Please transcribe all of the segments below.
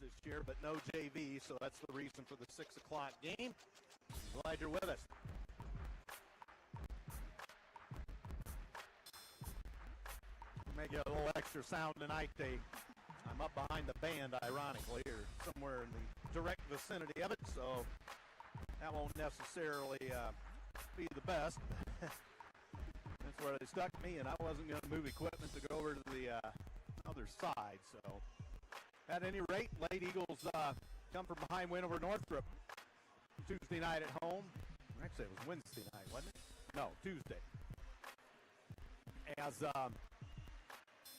this year, but no JV, so that's the reason for the 6 o'clock game. Glad you're with us. May get a little extra sound tonight. I'm up behind the band, ironically, or somewhere in the direct vicinity of it, so that won't necessarily be the best. That's where they stuck me, and I wasn't going to move equipment to go over to the other side. So, at any rate, Lady Eagles come from behind, win over Northrop Tuesday night at home. Actually, it was Wednesday night, wasn't it? No, Tuesday. As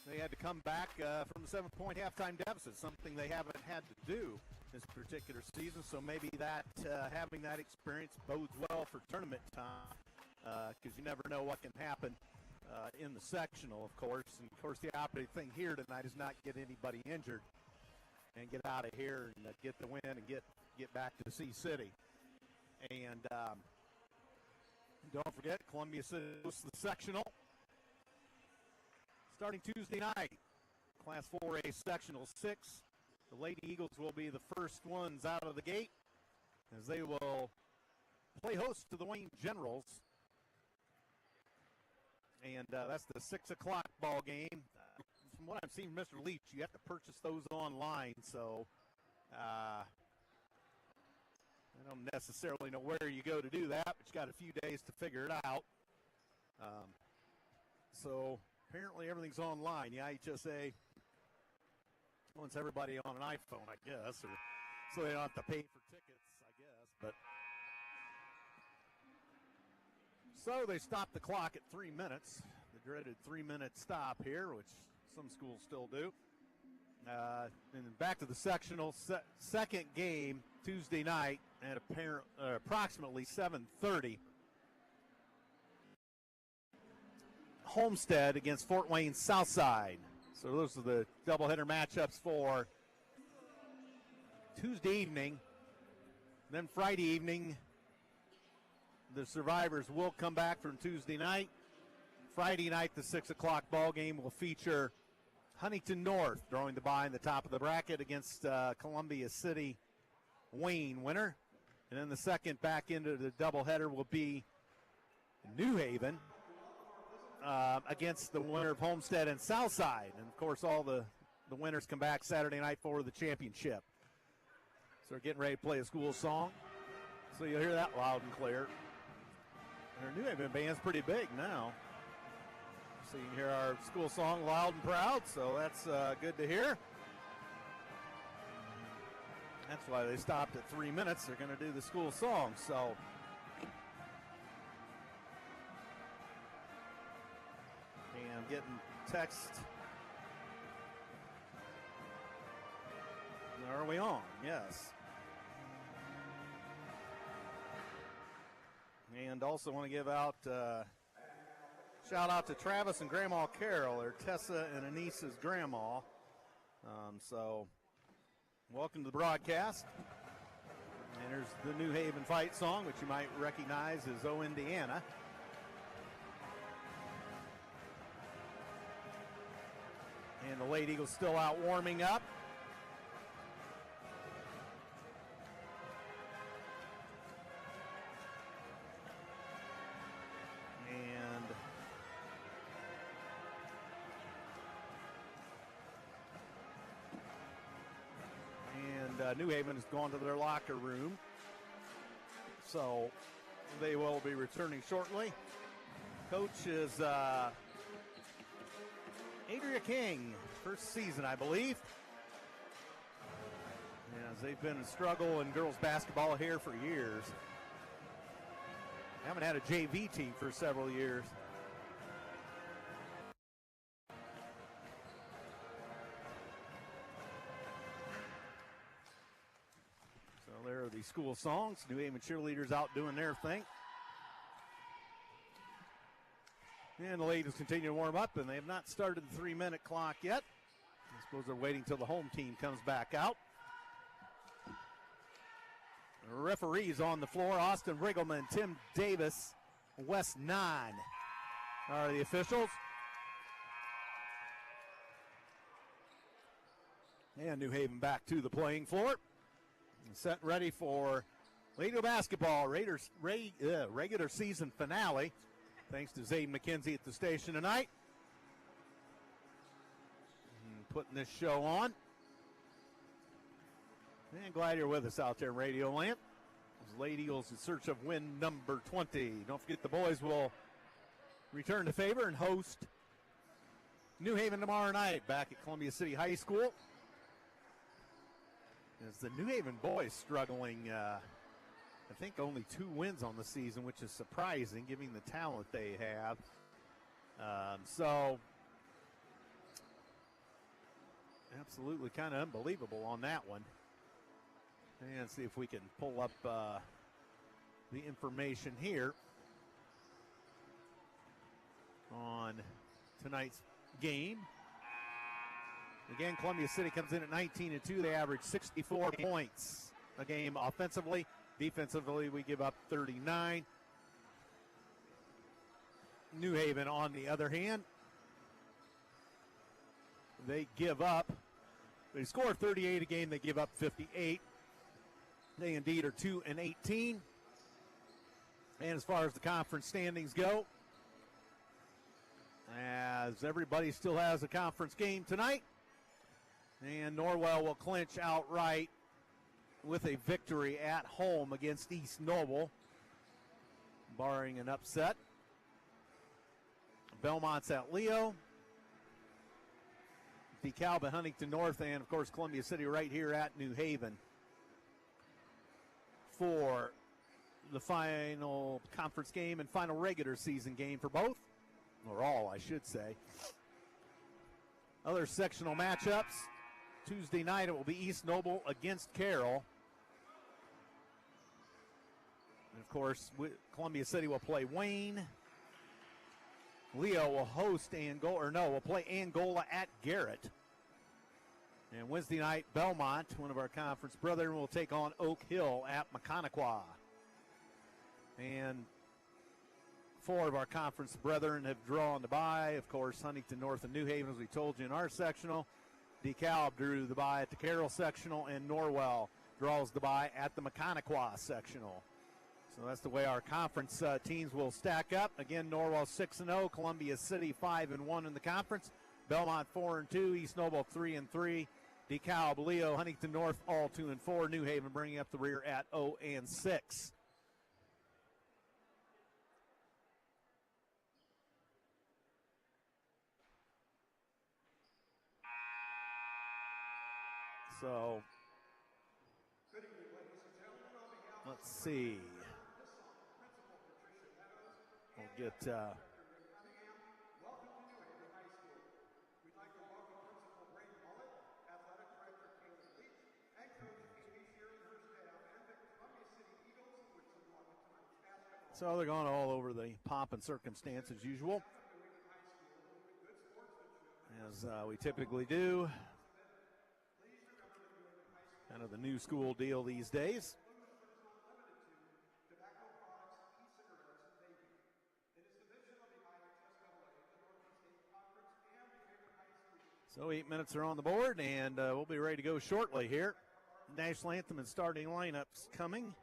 they had to come back from the 7-point halftime deficit, something they haven't had to do this particular season. So maybe that having that experience bodes well for tournament time, because you never know what can happen in the sectional, of course. And, of course, the operative thing here tonight is not get anybody injured and get out of here and get the win and get back to Sea City. And don't forget, Columbia City hosts the sectional starting Tuesday night. Class 4A sectional 6. The Lady Eagles will be the first ones out of the gate as they will play host to the Wayne Generals. And that's the 6 o'clock ball game. From what I'm seeing, Mr. Leach, you have to purchase those online, so I don't necessarily know where you go to do that, but you got a few days to figure it out. So apparently everything's online. The IHSA wants everybody on an iPhone, I guess, or so they don't have to pay for tickets, I guess. But so they stopped the clock at 3 minutes, the dreaded 3-minute stop here, which some schools still do. And back to the sectional second game Tuesday night at approximately 7:30. Homestead against Fort Wayne Southside. So those are the doubleheader matchups for Tuesday evening. Then Friday evening, the survivors will come back from Tuesday night. Friday night, the 6 o'clock ball game will feature Huntington North drawing the bye in the top of the bracket against Columbia City Wayne winner. And then the second back into the doubleheader will be New Haven against the winner of Homestead and Southside. And, of course, all the winners come back Saturday night for the championship. So we're getting ready to play a school song. So you'll hear that loud and clear. And our New Haven band's pretty big now. So you can hear our school song loud and proud, so that's good to hear. That's why they stopped at 3 minutes. They're going to do the school song, so. And I'm getting text. Are we on? Yes. And also want to give out shout out to Travis and Grandma Carol, or Tessa and Anissa's grandma. So welcome to the broadcast. And there's the New Haven fight song, which you might recognize as Oh Indiana. And the Lady Eagles still out warming up. And New Haven has gone to their locker room. So they will be returning shortly. Coach is Adria King, first season, I believe. As they've been in struggle in girls basketball here for years. Haven't had a JV team for several years. So there are the school songs. New Haven cheerleaders out doing their thing. And the ladies continue to warm up, and they have not started the 3-minute clock yet. I suppose they're waiting till the home team comes back out. The referees on the floor, Austin Riggleman, Tim Davis, Wes Nahn are the officials. And New Haven back to the playing floor. Set and ready for Lato basketball, Raiders regular season finale. Thanks to Xaiden Mckinzie at the station tonight. And putting this show on. And glad you're with us out there in Radio Land. Those Lady Eagles in search of win number 20. Don't forget the boys will return the favor and host New Haven tomorrow night back at Columbia City High School. As the New Haven boys struggling, I think only 2 wins on the season, which is surprising given the talent they have. So, absolutely kind of unbelievable on that one. And see if we can pull up the information here on tonight's game. Again, Columbia City comes in at 19-2. They average 64 points a game offensively. Defensively, we give up 39. New Haven, on the other hand, they score 38 a game. They give up 58. They indeed are 2-18. And as far as the conference standings go, as everybody still has a conference game tonight, and Norwell will clinch outright with a victory at home against East Noble, barring an upset. Belmont's at Leo. DeKalb at Huntington North, and of course Columbia City right here at New Haven for the final conference game and final regular season game for both, or all I should say. Other sectional matchups. Tuesday night it will be East Noble against Carroll. And of course, Columbia City will play Wayne. Leo will host will play Angola at Garrett. And Wednesday night, Belmont, one of our conference brethren, will take on Oak Hill at Mcconaughey. And 4 of our conference brethren have drawn the bye. Of course, Huntington North and New Haven, as we told you in our sectional. DeKalb drew the bye at the Carroll sectional, and Norwell draws the bye at the Mcconaughey sectional. So that's the way our conference teams will stack up. Again, Norwell 6-0, Columbia City 5-1 in the conference, Belmont 4-2, East Noble 3-3, DeKalb, Leo, Huntington North all 2-4, New Haven bringing up the rear at 0-6. So, let's see. We'll get so they're going all over the pomp and circumstance as usual, as we typically do. Kind of the new school deal these days. So 8 minutes are on the board, and we'll be ready to go shortly here. National anthem and starting lineups coming.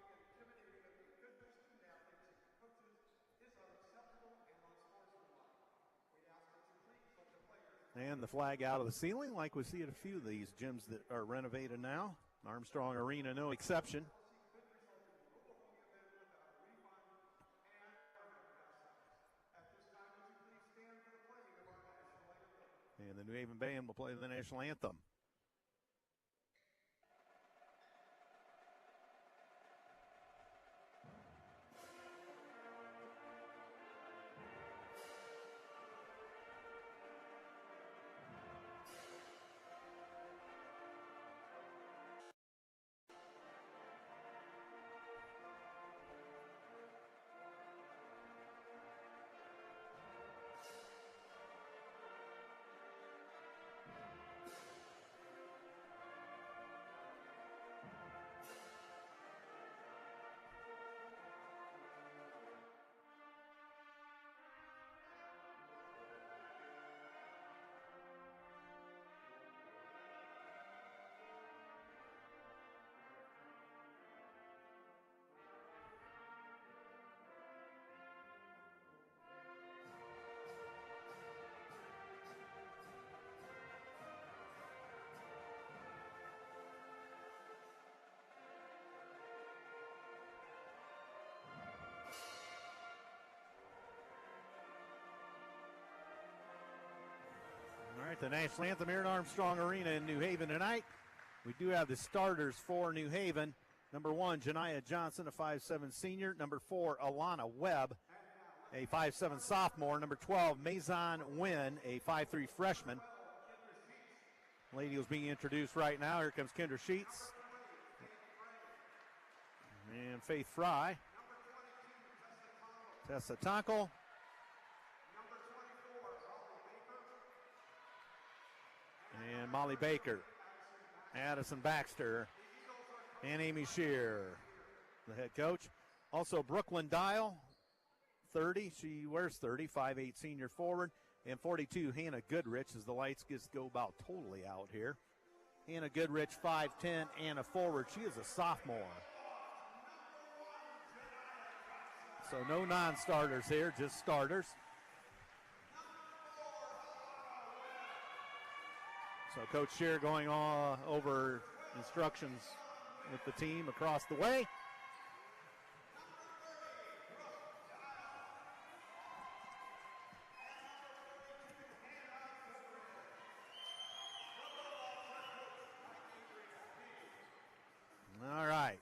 And the flag out of the ceiling, like we see at a few of these gyms that are renovated now. Armstrong Arena, no exception. And the New Haven Band will play the national anthem. At the national anthem here at Armstrong Arena in New Haven tonight, we do have the starters for New Haven. Number 1, Janiah Johnson, a 5'7 senior. Number 4, Alana Webb, a 5'7 sophomore. Number 12, Maison Nguyen, a 5'3 freshman. Lady was being introduced right now. Here comes Kendra Sheets. And Faith Fry. Tessa Tonkel. And Molly Baker. Addison Baxter. And Amy Shear, the head coach. Also Brooklyn Dial, 30. She wears 30, 5'8 senior forward. And 42, Hannah Goodrich, as the lights just go about totally out here. Hannah Goodrich, 5'10 and a forward. She is a sophomore. So no non-starters here, just starters. So Coach Shear going on over instructions with the team across the way. All right.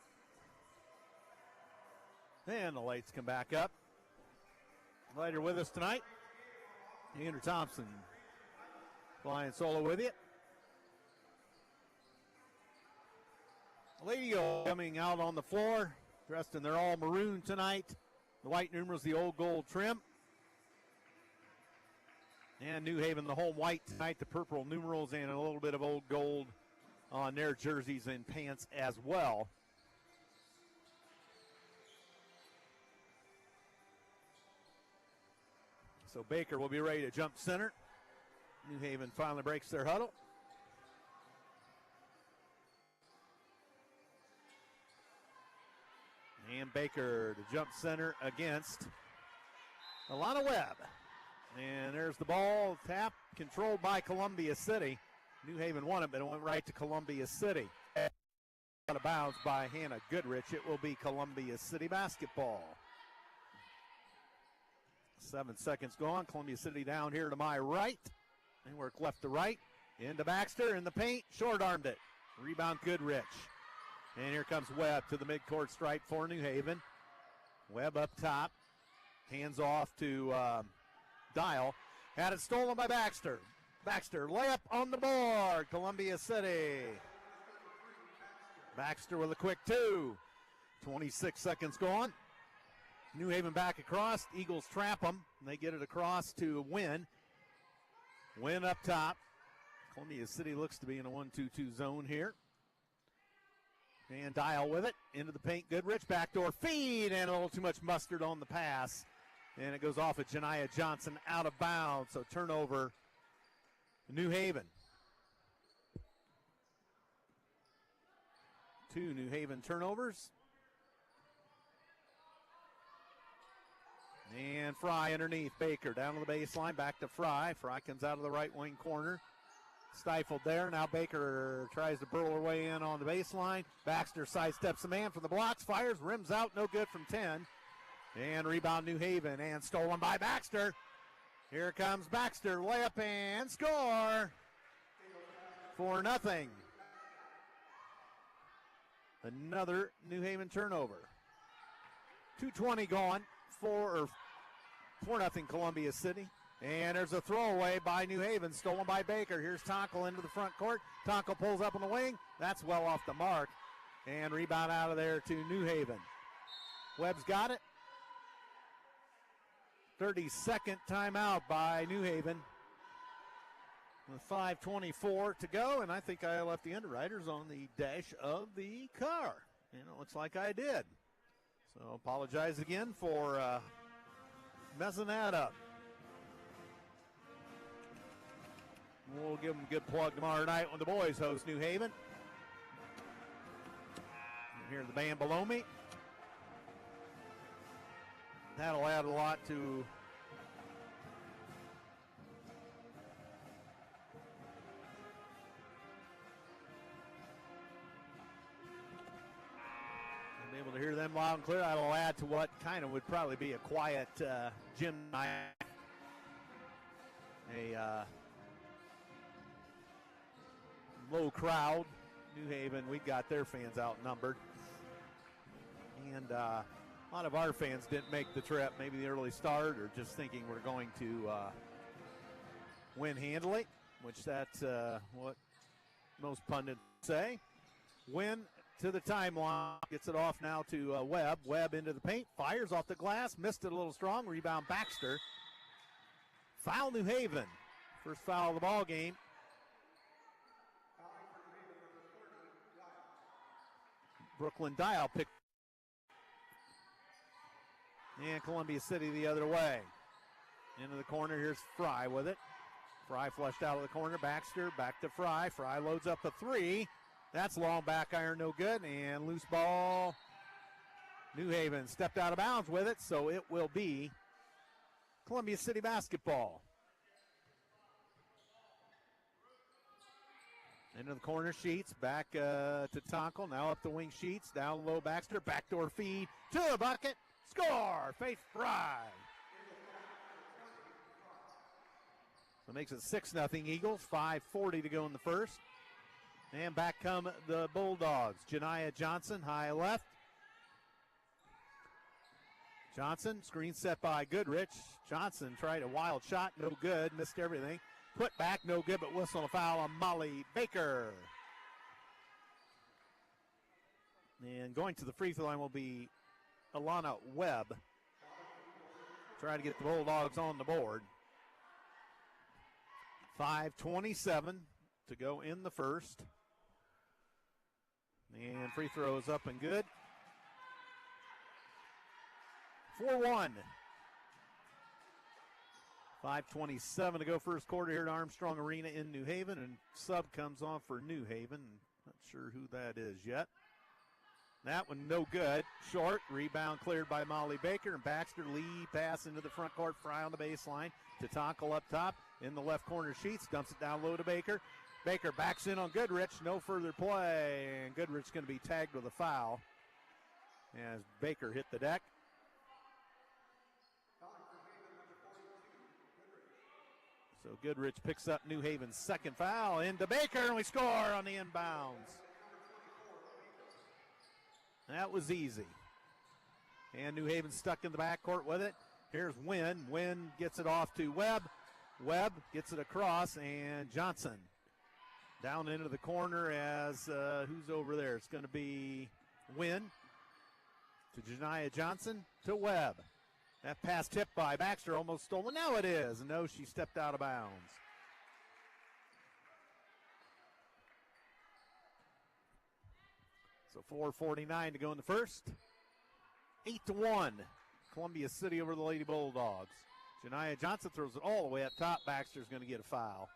And the lights come back up. Glad you're with us tonight. Andrew Thompson flying solo with you. Lady coming out on the floor, dressed in their all maroon tonight. The white numerals, the old gold trim. And New Haven, the home white tonight, the purple numerals, and a little bit of old gold on their jerseys and pants as well. So Baker will be ready to jump center. New Haven finally breaks their huddle. And Baker to jump center against Alana Webb. And there's the ball, tap, controlled by Columbia City. New Haven won it, but it went right to Columbia City. Out of bounds by Hannah Goodrich. It will be Columbia City basketball. 7 seconds gone. Columbia City down here to my right. They work left to right. Into Baxter in the paint. Short-armed it. Rebound Goodrich. And here comes Webb to the midcourt stripe for New Haven. Webb up top. Hands off to Dial. Had it stolen by Baxter. Baxter layup on the board. Columbia City. Baxter with a quick 2. 26 seconds gone. New Haven back across. Eagles trap them. They get it across to Wynn. Wynn up top. Columbia City looks to be in a 1-2-2 zone here. And Dial with it. Into the paint. Goodrich. Backdoor feed. And a little too much mustard on the pass. And it goes off at Janiah Johnson out of bounds. So turnover, New Haven. 2 New Haven turnovers. And Fry underneath. Baker down to the baseline. Back to Fry. Fry comes out of the right wing corner. Stifled there. Now Baker tries to burrow her way in on the baseline. Baxter sidesteps the man from the blocks. Fires. Rims out. No good from 10. And rebound New Haven. And stolen by Baxter. Here comes Baxter. Layup and score. 4-0. Another New Haven turnover. 2:20 gone. 4-0 Columbia City. And there's a throwaway by New Haven, stolen by Baker. Here's Tonkel into the front court. Tonkel pulls up on the wing. That's well off the mark. And rebound out of there to New Haven. Webb's got it. 32nd timeout by New Haven. With 5:24 to go, and I think I left the underwriters on the dash of the car. And it looks like I did. So apologize again for messing that up. We'll give them a good plug tomorrow night when the boys host New Haven. You hear the band below me. That'll add a lot to be able to hear them loud and clear. That'll add to what kind of would probably be a quiet gym night. low crowd. New Haven, we got their fans outnumbered. And a lot of our fans didn't make the trip, maybe the early start or just thinking we're going to win handily, which that's what most pundits say. Win to the timeline, gets it off now to Webb. Webb into the paint, fires off the glass, missed it a little strong, rebound Baxter. Foul New Haven, first foul of the ball game. Brooklyn Dial picked. And Columbia City the other way. Into the corner, here's Fry with it. Fry flushed out of the corner, Baxter back to Fry. Fry loads up a three. That's long back iron, no good, and loose ball. New Haven stepped out of bounds with it, so it will be Columbia City basketball. Into the corner, Sheets, back to Tonkel, now up the wing, Sheets, down low, Baxter, backdoor feed to the bucket, score, Faith Fry. So it makes it 6-0 Eagles, 5:40 to go in the first. And back come the Bulldogs. Janiah Johnson, high left. Johnson, screen set by Goodrich. Johnson tried a wild shot, no good, missed everything. Put back, no good, but whistle and a foul on Molly Baker. And going to the free throw line will be Alana Webb. Trying to get the Bulldogs on the board. 5:27 to go in the first. And free throw is up and good. 4-1. 5:27 to go first quarter here at Armstrong Arena in New Haven. And sub comes on for New Haven. Not sure who that is yet. That one no good. Short. Rebound cleared by Molly Baker. And Baxter lead pass into the front court. Fry on the baseline. To Tonkel up top. In the left corner, Sheets. Dumps it down low to Baker. Baker backs in on Goodrich. No further play. And Goodrich's going to be tagged with a foul as Baker hit the deck. So Goodrich picks up New Haven's second foul. Into Baker, and we score on the inbounds. That was easy. And New Haven stuck in the backcourt with it. Here's Wynn. Wynn gets it off to Webb. Webb gets it across, and Johnson down into the corner as who's over there? It's going to be Wynn to Janiah Johnson to Webb. That pass tipped by Baxter, almost stolen. Now it is. No, she stepped out of bounds. So 4:49 to go in the first. 8-1. Columbia City over the Lady Bulldogs. Janiah Johnson throws it all the way up top. Baxter's going to get a foul.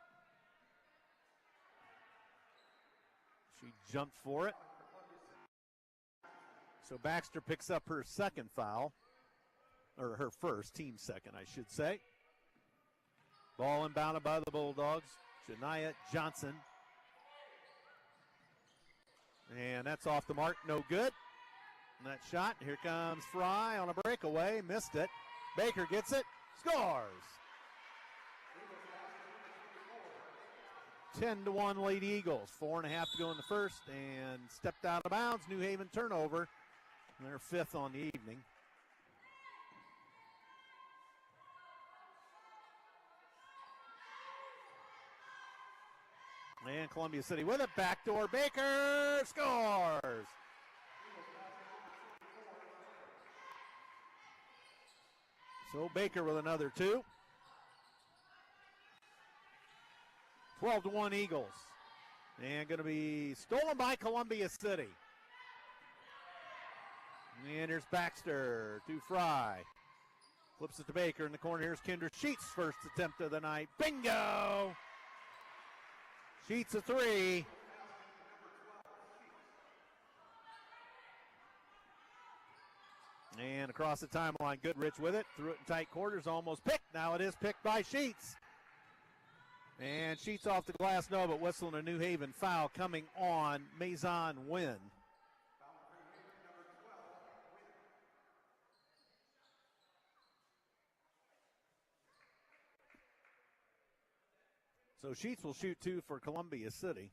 She jumped for it. So Baxter picks up her second foul. Or her first, team second, I should say. Ball inbounded by the Bulldogs. Janiah Johnson. And that's off the mark, no good. And that shot, here comes Fry on a breakaway, missed it. Baker gets it, scores. 10-1 Lady Eagles. 4.5 to go in the first, and stepped out of bounds. New Haven turnover. They're fifth on the evening. And Columbia City with it. Backdoor Baker scores. So Baker with another two. 12-1 Eagles. And going to be stolen by Columbia City. And here's Baxter to Fry. Flips it to Baker in the corner. Here's Kendra Sheets' first attempt of the night. Bingo! Sheets a three. And across the timeline, Goodrich with it. Threw it in tight quarters, almost picked. Now it is picked by Sheets. And Sheets off the glass, no, but whistling a New Haven foul coming on Maison Wynn. So Sheets will shoot two for Columbia City.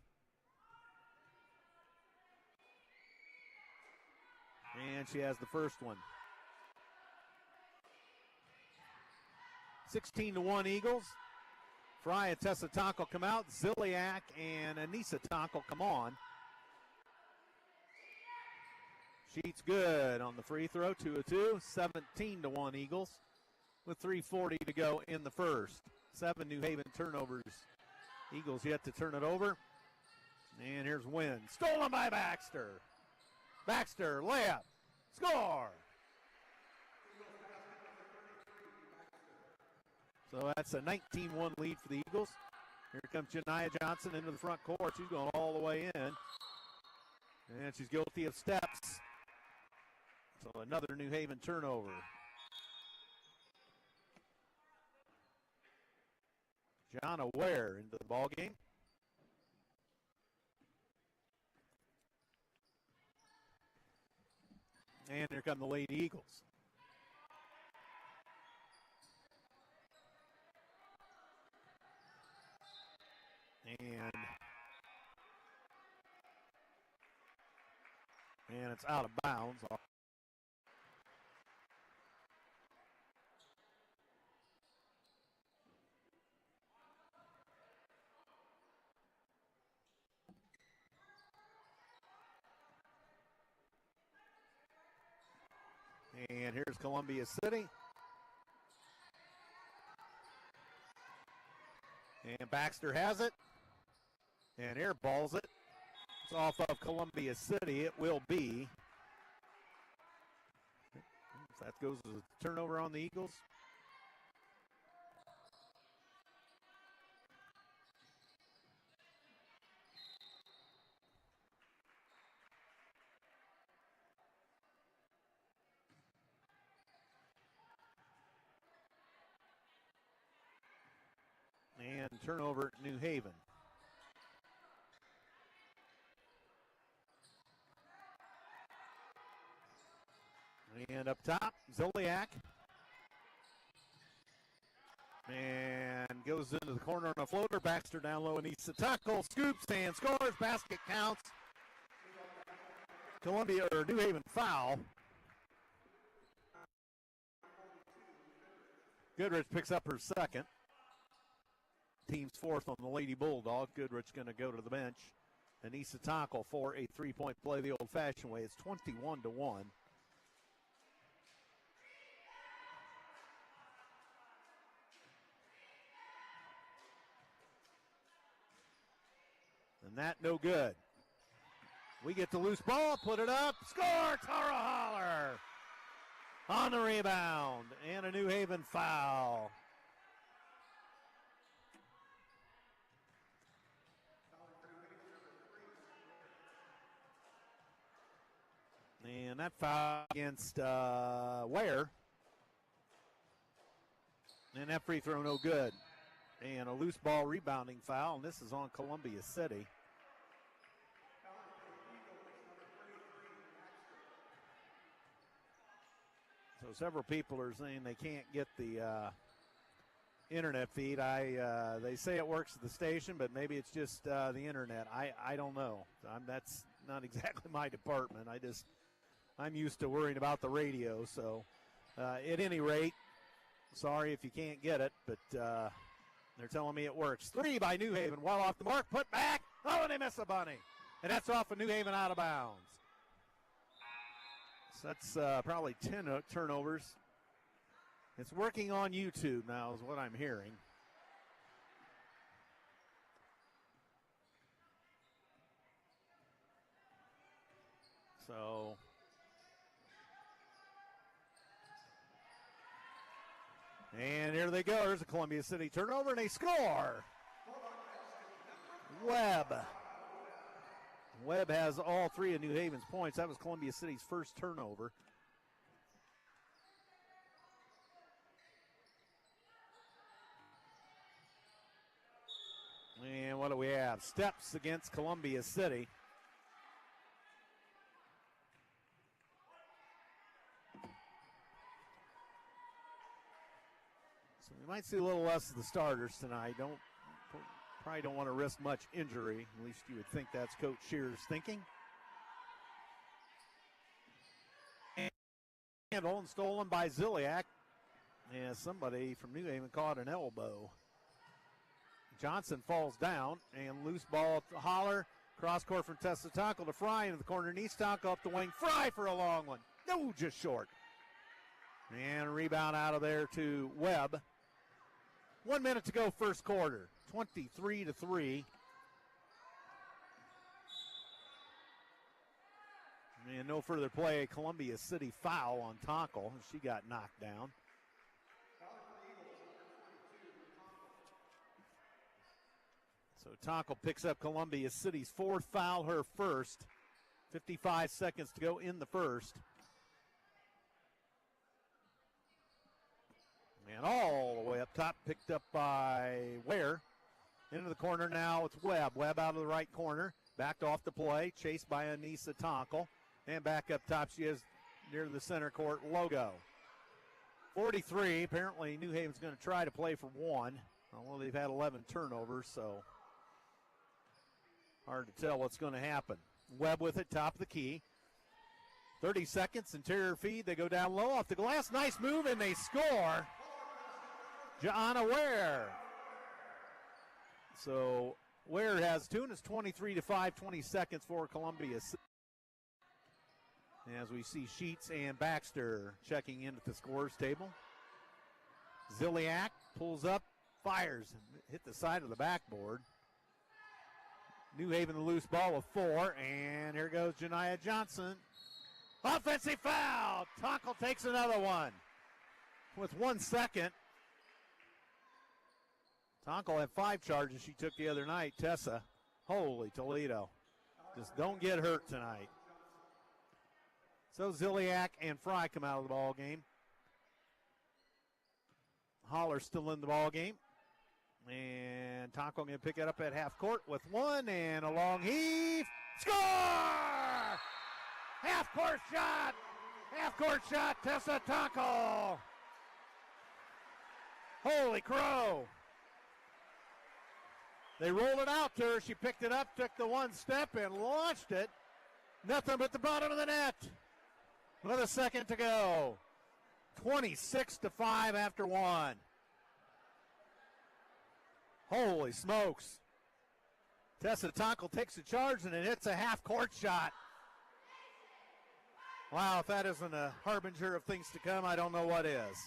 And she has the first one. 16-1 Eagles. Fry and Tessa Tonk will come out. Ziliak and Anissa Tonk will come on. Sheets good on the free throw, 2 of 2. 17-1 Eagles with 3:40 to go in the first. 7 New Haven turnovers. Eagles yet to turn it over. And here's Wynn. Stolen by Baxter. Baxter, layup. Score. So that's a 19-1 lead for the Eagles. Here comes Janiah Johnson into the front court. She's going all the way in. And she's guilty of steps. So another New Haven turnover. Jonna Ware into the ball game. And here come the Lady Eagles. And it's out of bounds. And here's Columbia City. And Baxter has it. And airballs it. It's off of Columbia City. It will be. That goes as a turnover on the Eagles. And turnover at New Haven. And up top, Zoliak. And goes into the corner on a floater. Baxter down low and Anissa Tonk scoops and scores. Basket counts. Columbia or New Haven foul. Goodrich picks up her second. Team's fourth on the Lady Bulldog. Goodrich going to go to the bench. Anissa Tonk for a three-point play the old-fashioned way. It's 21-1. And that no good. We get the loose ball, put it up, score, Tara Holler on the rebound, and a New Haven foul. And that foul against Ware. And that free throw no good. And a loose ball rebounding foul, and this is on Columbia City. So several people are saying they can't get the internet feed. They say it works at the station, but maybe it's just the internet. I don't know. That's not exactly my department. I'm used to worrying about the radio. So at any rate, sorry if you can't get it, but they're telling me it works. 3 by New Haven, well off the mark, put back. Oh, and they miss a bunny. And that's off of New Haven out of bounds. So that's probably 10 turnovers. It's working on YouTube now is what I'm hearing. So and here they go. There's a Columbia City turnover, and they score. Webb has all 3 of New Haven's points. That was Columbia City's first turnover. And what do we have? Steps against Columbia City. So we might see a little less of the starters tonight. Probably don't want to risk much injury. At least you would think that's Coach Shear's thinking. handle and stolen by Ziliak. And somebody from New Haven caught an elbow. Johnson falls down, and loose ball to Holler. Cross court from Tessa Tackle to Fry into the corner. Knee tackle up the wing. Fry for a long one. No, just short. And a rebound out of there to Webb. 1 minute to go, first quarter. 23-3. And no further play. Columbia City foul on Tackle. She got knocked down. So Tackle picks up Columbia City's fourth foul, her first. 55 seconds to go in the first. And all the way up top, picked up by Ware. Into the corner now, it's Webb. Webb out of the right corner. Backed off the play, chased by Anissa Tackle. And back up top, she is near the center court logo. 43, apparently New Haven's going to try to play for one. Although they've had 11 turnovers, so hard to tell what's going to happen. Webb with it, top of the key. 30 seconds, interior feed. They go down low off the glass. Nice move, and they score. Joanna Ware. So Ware has two, and it's 23-5, 20 seconds for Columbia. As we see Sheets and Baxter checking in at the scores table. Ziliak pulls up, fires, hit the side of the backboard. New Haven the loose ball with 4, and here goes Janiah Johnson. Offensive foul. Tackle takes another one. With 1 second. Tackle had 5 charges she took the other night. Tessa, holy Toledo. Just don't get hurt tonight. So Ziliak and Fry come out of the ball game. Holler still in the ball game. And Tackle going to pick it up at half court with 1 and a long heave. Score! Half court shot. Half court shot, Tessa Tackle. Holy crow. They rolled it out to her. She picked it up, took the 1 step, and launched it. Nothing but the bottom of the net. Another second to go. 26-5 after 1. Holy smokes. Tessa Tackle takes a charge, and it hits a half-court shot. Wow, if that isn't a harbinger of things to come, I don't know what is.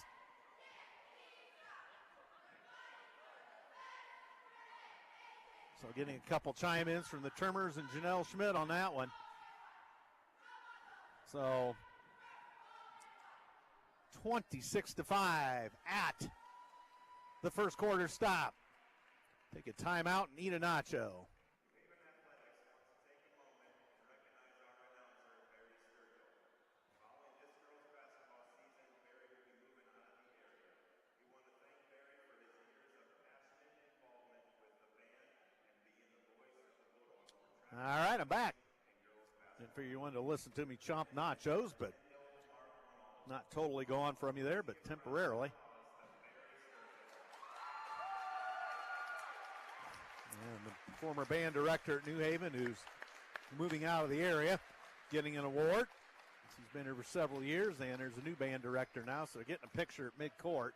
So getting a couple chime-ins from the Termers and Janelle Schmidt on that one. So 26-5 at the first quarter stop. Take a timeout and eat a nacho. All right, I'm back. Didn't figure you wanted to listen to me chomp nachos, but not totally gone from you there, but temporarily. And the former band director at New Haven, who's moving out of the area, getting an award. He's been here for several years, and there's a new band director now, so they're getting a picture at midcourt.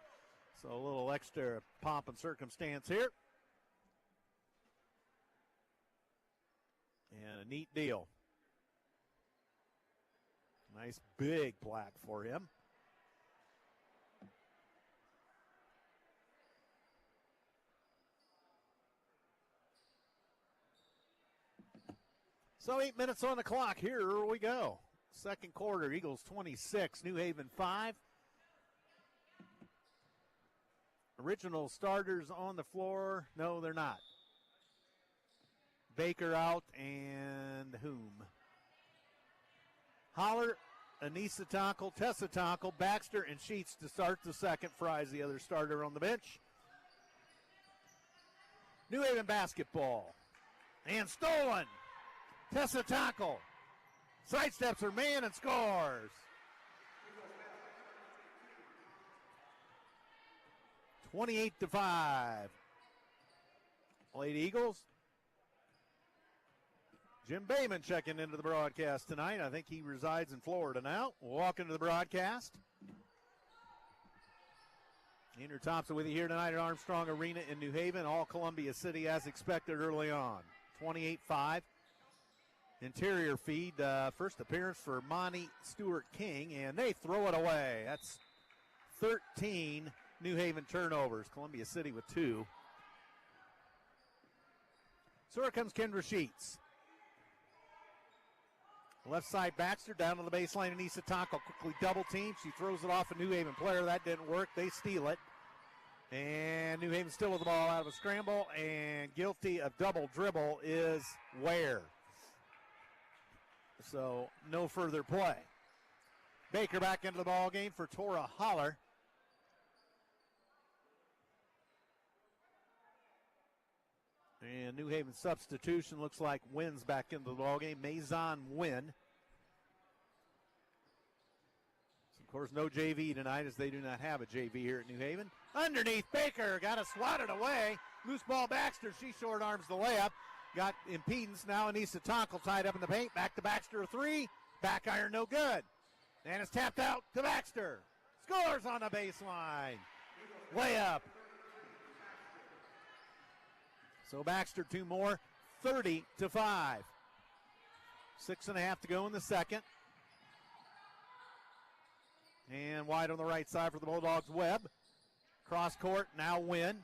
So a little extra pomp and circumstance here. And a neat deal. Nice big plaque for him. So 8 minutes on the clock. Here we go. Second quarter, Eagles 26, New Haven 5. Original starters on the floor. No, they're not. Baker out and whom? Holler, Anissa Tackle, Tessa Tackle, Baxter, and Sheets to start the second. Fry's the other starter on the bench. New Haven basketball. And stolen. Tessa Tackle sidesteps her man and scores. 28-5. Lady Eagles Jim Bayman checking into the broadcast tonight. I think he resides in Florida now. Welcome to the broadcast. Andrew Thompson with you here tonight at Armstrong Arena in New Haven. All Columbia City as expected early on. 28-5. Interior feed. First appearance for Monty Stewart King, and they throw it away. That's 13 New Haven turnovers. Columbia City with 2. So here comes Kendra Sheets. Left side Baxter down to the baseline, and Anissa Tonko quickly double team. She throws it off a New Haven player. That didn't work. They steal it. And New Haven still with the ball out of a scramble, and guilty of double dribble is Ware. So no further play. Baker back into the ball game for Tora Holler. And New Haven substitution looks like Wynn's back into the ballgame. Mazon Wynn. Of course, no JV tonight as they do not have a JV here at New Haven. Underneath Baker, got it swatted away. Loose ball Baxter, she short arms the layup. Got impedance now. Anissa Tonkel tied up in the paint. Back to Baxter, a 3. Back iron, no good. And it's tapped out to Baxter. Scores on the baseline. Layup. So Baxter 2 more, 30-5. 6.5 to go in the second. And wide on the right side for the Bulldogs, Webb. Cross court, now Wynn.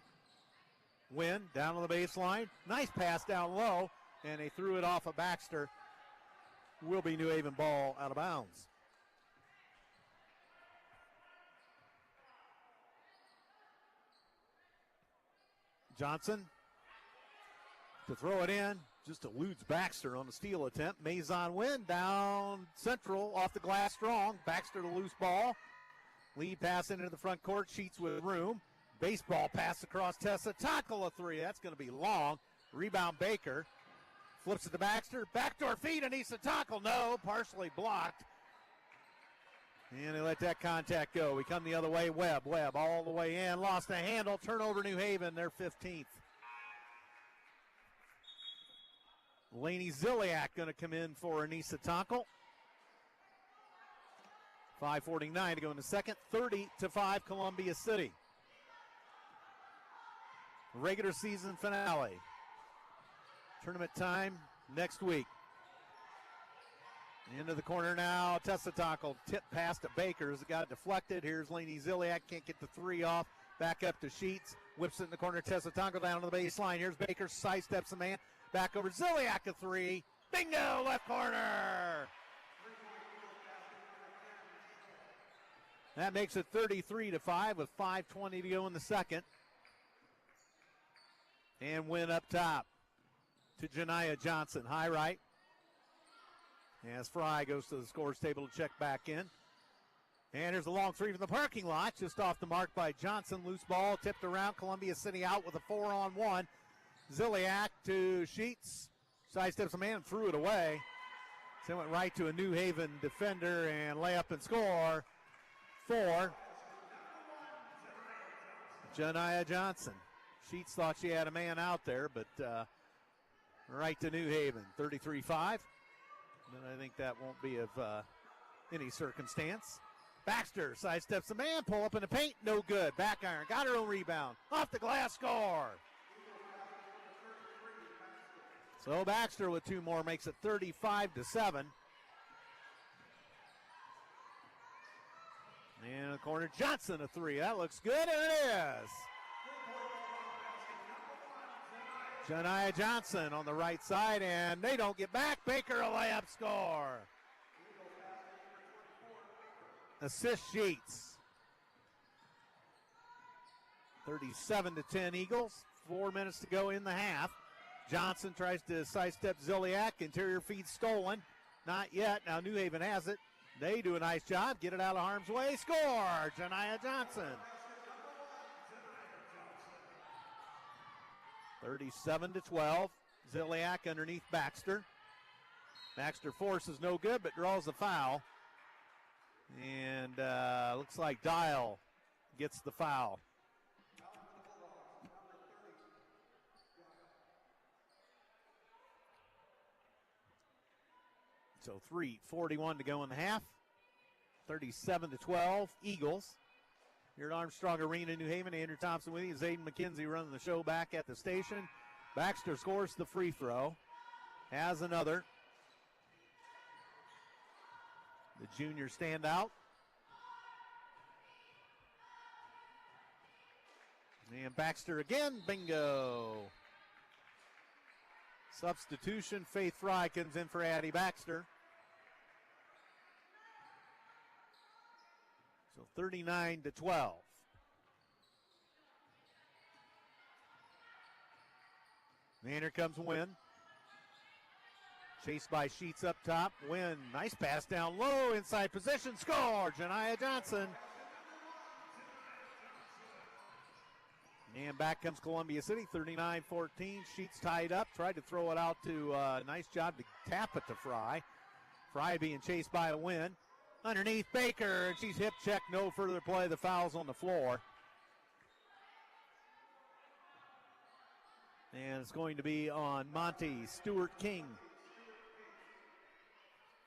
Wynn down on the baseline. Nice pass down low, and they threw it off of Baxter. Will be New Haven ball out of bounds. Johnson to throw it in, just eludes Baxter on the steal attempt. Mazon Wynn down central, off the glass strong. Baxter the loose ball. Lead pass into the front court, Sheets with room. Baseball pass across Tessa. Tackle a 3, that's going to be long. Rebound Baker. Flips it to Baxter. Backdoor feed, Anissa Tackle. No, partially blocked. And they let that contact go. We come the other way. Webb all the way in. Lost the handle. Turnover New Haven, their 15th. Lainey Ziliak going to come in for Anissa Tonkel. 5:49 to go in the second. 30-5 Columbia City. Regular season finale. Tournament time next week. Into the corner now. Tessa Tonkel tip pass to Baker as it got deflected. Here's Lainey Ziliak. Can't get the 3 off. Back up to Sheets. Whips it in the corner. Tessa Tonkel down to the baseline. Here's Baker. Sidesteps the man. Back over Ziliak, a 3. Bingo, left corner. That makes it 33-5 with 5:20 to go in the second. And Wynn up top to Janiyah Johnson. High right. As Fry goes to the scores table to check back in. And here's a long 3 from the parking lot. Just off the mark by Johnson. Loose ball tipped around. Columbia City out with a 4-on-1. Ziliak to Sheets. Sidesteps a man and threw it away. So it went right to a New Haven defender and layup and score for Janiyah Johnson. Sheets thought she had a man out there, but right to New Haven. 33-5. And I think that won't be of any circumstance. Baxter sidesteps the man, pull up in the paint, no good. Back iron, got her own rebound. Off the glass, score. So Baxter with 2 more makes it 35-7. And in the corner, Johnson a 3. That looks good, and it is. Janiyah Johnson on the right side, and they don't get back. Baker a layup, score. Assist Sheets. 37-10 Eagles. 4 minutes to go in the half. Johnson tries to sidestep Ziliak. Interior feed stolen. Not yet. Now New Haven has it. They do a nice job. Get it out of harm's way. Score! Janiyah Johnson. 37-12. Ziliak underneath Baxter. Baxter forces no good, but draws a foul. And looks like Dial gets the foul. So 3:41 to go in the half. 37-12, Eagles. Here at Armstrong Arena, New Haven. Andrew Thompson with you. Xaiden Mckinzie running the show back at the station. Baxter scores the free throw. Has another. The junior standout. And Baxter again, bingo. Substitution, Faith Fry comes in for Addie Baxter. So 39-12. And here comes Wynn. Chased by Sheets up top. Wynn, nice pass down low, inside position, score! Janiah Johnson. And back comes Columbia City, 39-14. Sheets tied up, tried to throw it out to, nice job to tap it to Fry. Fry being chased by a Wynn. Underneath Baker, and she's hip checked, no further play. The foul's on the floor. And it's going to be on Monty Stewart King.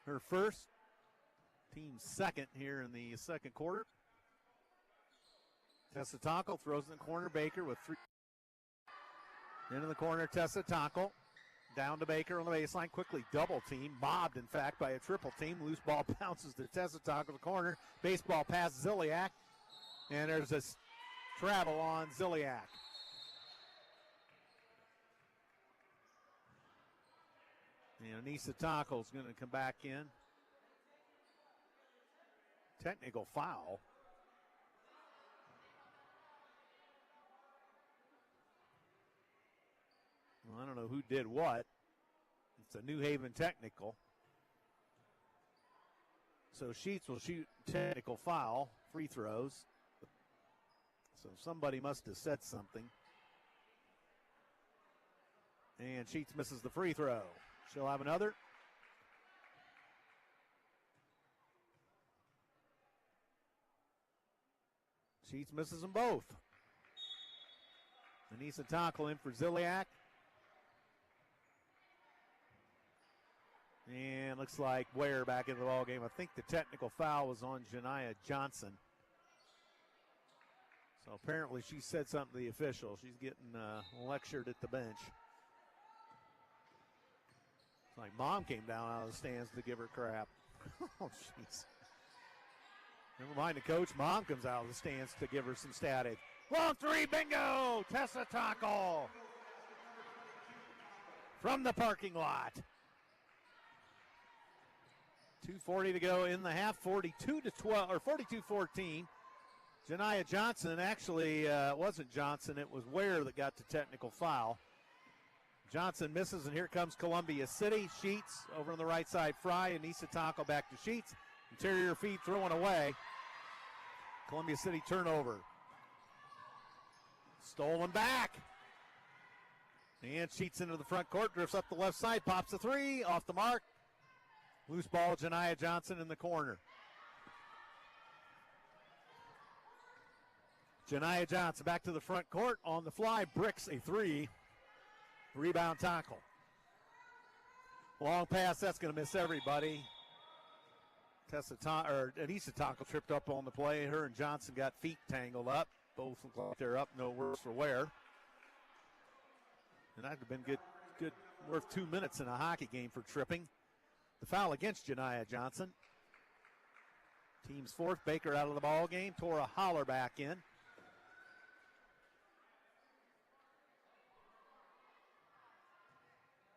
Her first, team second here in the second quarter. Tessa Tonkel throws in the corner. Baker with three. Into the corner, Tessa Tonkel. Down to Baker on the baseline. Quickly double team. Mobbed, in fact, by a triple team. Loose ball bounces to Tessa Tonkel, the corner. Baseball pass Ziliak. And there's a travel on Ziliak. And Anissa Tonkel's going to come back in. Technical foul. Well, I don't know who did what. It's a New Haven technical. So Sheets will shoot technical foul, free throws. So somebody must have said something. And Sheets misses the free throw. She'll have another. Sheets misses them both. Anissa Tonkel in for Ziliak. And looks like Ware back in the ball game. I think the technical foul was on Janiah Johnson. So apparently she said something to the official. She's getting lectured at the bench. It's like mom came down out of the stands to give her crap. Oh, jeez. Never mind the coach. Mom comes out of the stands to give her some static. Long three, bingo! Tessa Tonkel from the parking lot. 2:40 to go in the half. 42-12 or 42-14. Janiah Johnson, actually it wasn't Johnson, it was Ware that got the technical foul. Johnson misses, and here comes Columbia City. Sheets over on the right side, Fry, Anissa Tonkel back to Sheets. Interior feed thrown away. Columbia City turnover. Stolen back. And Sheets into the front court, drifts up the left side, pops a three, off the mark. Loose ball, Janiah Johnson in the corner. Janiah Johnson back to the front court, on the fly, bricks a three. Rebound Tonkel. Long pass, that's going to miss everybody. Anissa Tonkel tripped up on the play. Her and Johnson got feet tangled up. Both look like they're up, no worse for wear. And that'd have been good, worth 2 minutes in a hockey game for tripping. The foul against Janiah Johnson. Team's fourth. Baker out of the ball game. Tora Holler back in.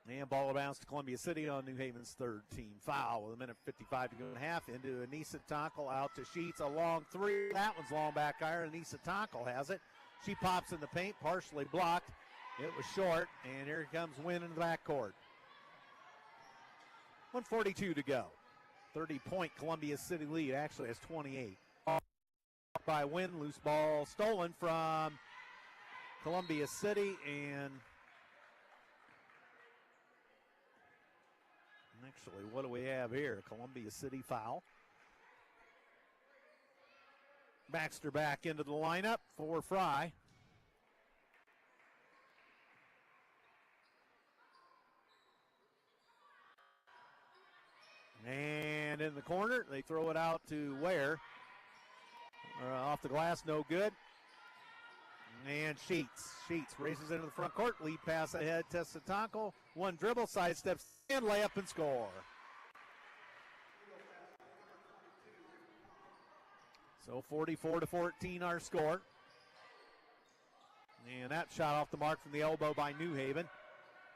And ball bounce to Columbia City on New Haven's third team foul with 1:55 to go in half. Into Anissa Tonkel, out to Sheets, a long three. That one's long back iron. Anissa Tonkel has it. She pops in the paint, partially blocked. It was short, and here comes Wynn in the backcourt. 1:42 to go. 30-point Columbia City lead. Actually has 28. By Wynn, loose ball stolen from Columbia City, and actually, what do we have here? Columbia City foul. Baxter back into the lineup for Fry. And in the corner, they throw it out to Ware. Off the glass, no good. And Sheets races into the front court. Lead pass ahead, tests the tackle. One dribble, sidesteps, and layup and score. So 44-14 our score. And that shot off the mark from the elbow by New Haven.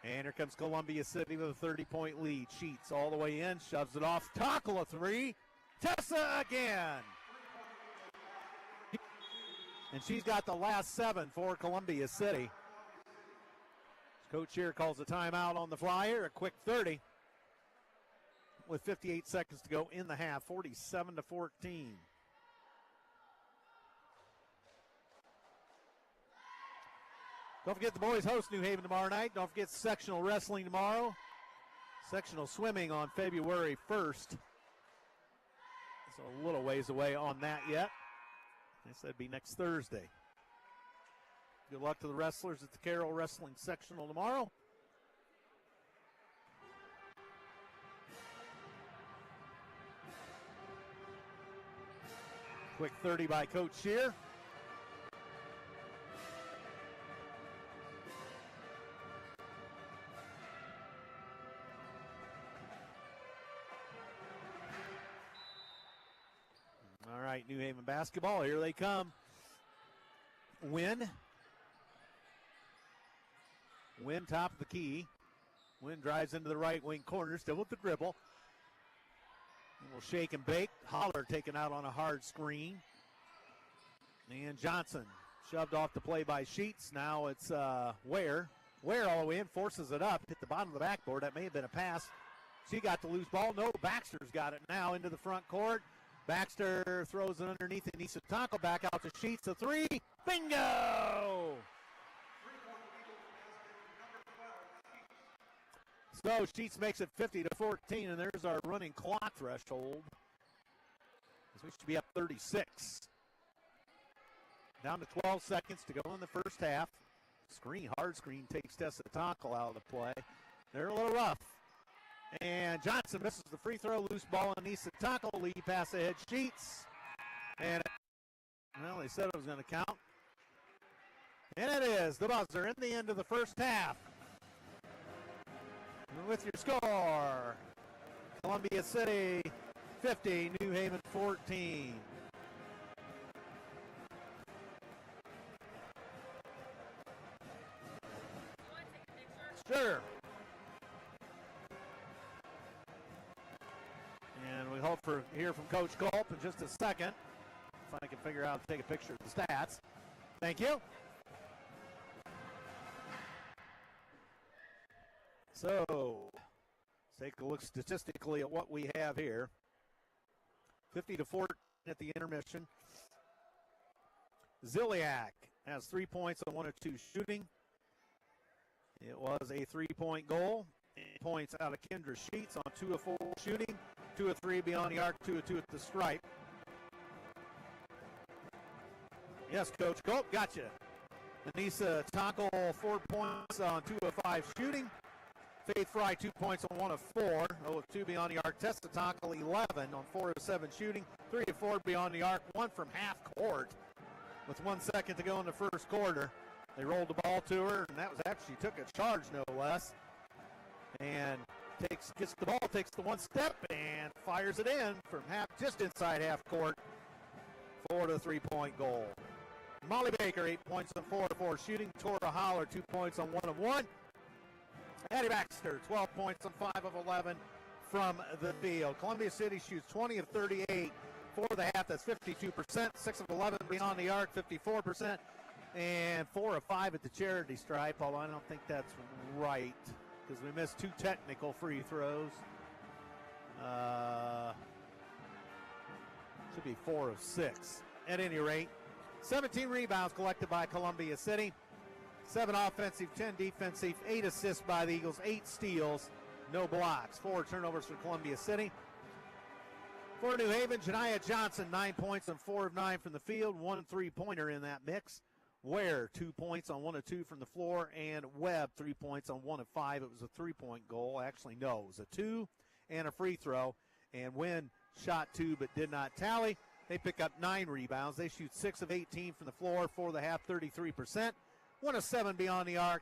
And here comes Columbia City with a 30-point lead. Sheets all the way in, shoves it off. Tackle a three. Tessa again. And she's got the last 7 for Columbia City. Coach here calls a timeout on the flyer, a quick 30. With 58 seconds to go in the half, 47-14. Don't forget the boys host New Haven tomorrow night. Don't forget sectional wrestling tomorrow. Sectional swimming on February 1st. It's a little ways away on that yet. I said it'd be next Thursday. Good luck to the wrestlers at the Carroll Wrestling Sectional tomorrow. Quick 30 by Coach Shear. All right, New Haven basketball, here they come. Wynn top of the key. Wynn drives into the right wing corner, still with the dribble. And will shake and bake. Holler taken out on a hard screen. And Johnson shoved off the play by Sheets. Now it's Ware. Ware all the way in, forces it up, hit the bottom of the backboard. That may have been a pass. She got the loose ball. No, Baxter's got it now into the front court. Baxter throws it underneath and needs to tackle back out to Sheets. A three. Bingo! So Sheets makes it 50-14, and there's our running clock threshold. We should be up 36. Down to 12 seconds to go in the first half. Hard screen takes Tessa Tackle out of the play. They're a little rough. And Johnson misses the free throw, loose ball, and needs to tackle. Lead pass ahead, Sheets. And, well, they said it was going to count. And it is the buzzer in the end of the first half. And with your score, Columbia City 50, New Haven 14. Sure. And we hope to hear from Coach Culp in just a second. If I can figure out how to take a picture of the stats. Thank you. So, let's take a look statistically at what we have here. 50-14 at the intermission. Ziliak has 3 points on 1 of 2 shooting. It was a 3-point goal. 8 points out of Kendra Sheets on 2 of 4 shooting. 2 of 3 beyond the arc, 2 of 2 at the stripe. Yes, Coach Culp, gotcha. Anissa Tackle 4 points on 2 of 5 shooting. Faith Fry 2 points on 1 of 4. 0 of 2 beyond the arc. Tessa Tackle 11 on 4 of 7 shooting. 3 of 4 beyond the arc. 1 from half court. With 1 second to go in the first quarter. They rolled the ball to her, and that was after she took a charge, no less. And gets the ball, takes the 1 step, and fires it in from just inside half court for the 3-point goal. Molly Baker, 8 points on 4 of 4 shooting. Tora Holler, 2 points on 1 of 1. Addie Baxter, 12 points on 5 of 11 from the field. Columbia City shoots 20 of 38 for the half. That's 52%. 6 of 11 beyond the arc, 54%. And 4 of 5 at the charity stripe, although I don't think that's right because we missed 2 technical free throws. Should be 4 of 6. At any rate, 17 rebounds collected by Columbia City. 7 offensive, 10 defensive, 8 assists by the Eagles, 8 steals, no blocks. 4 turnovers for Columbia City. For New Haven, Janiah Johnson, 9 points on 4 of 9 from the field, 1 3-pointer in that mix. Ware, 2 points on 1 of 2 from the floor, and Webb, 3 points on 1 of 5. It was a 3-point goal. Actually, no, it was a 2 and a free throw. and Wynn shot 2 but did not tally. They pick up 9 rebounds. They shoot 6 of 18 from the floor for the half, 33%. 1 of 7 beyond the arc.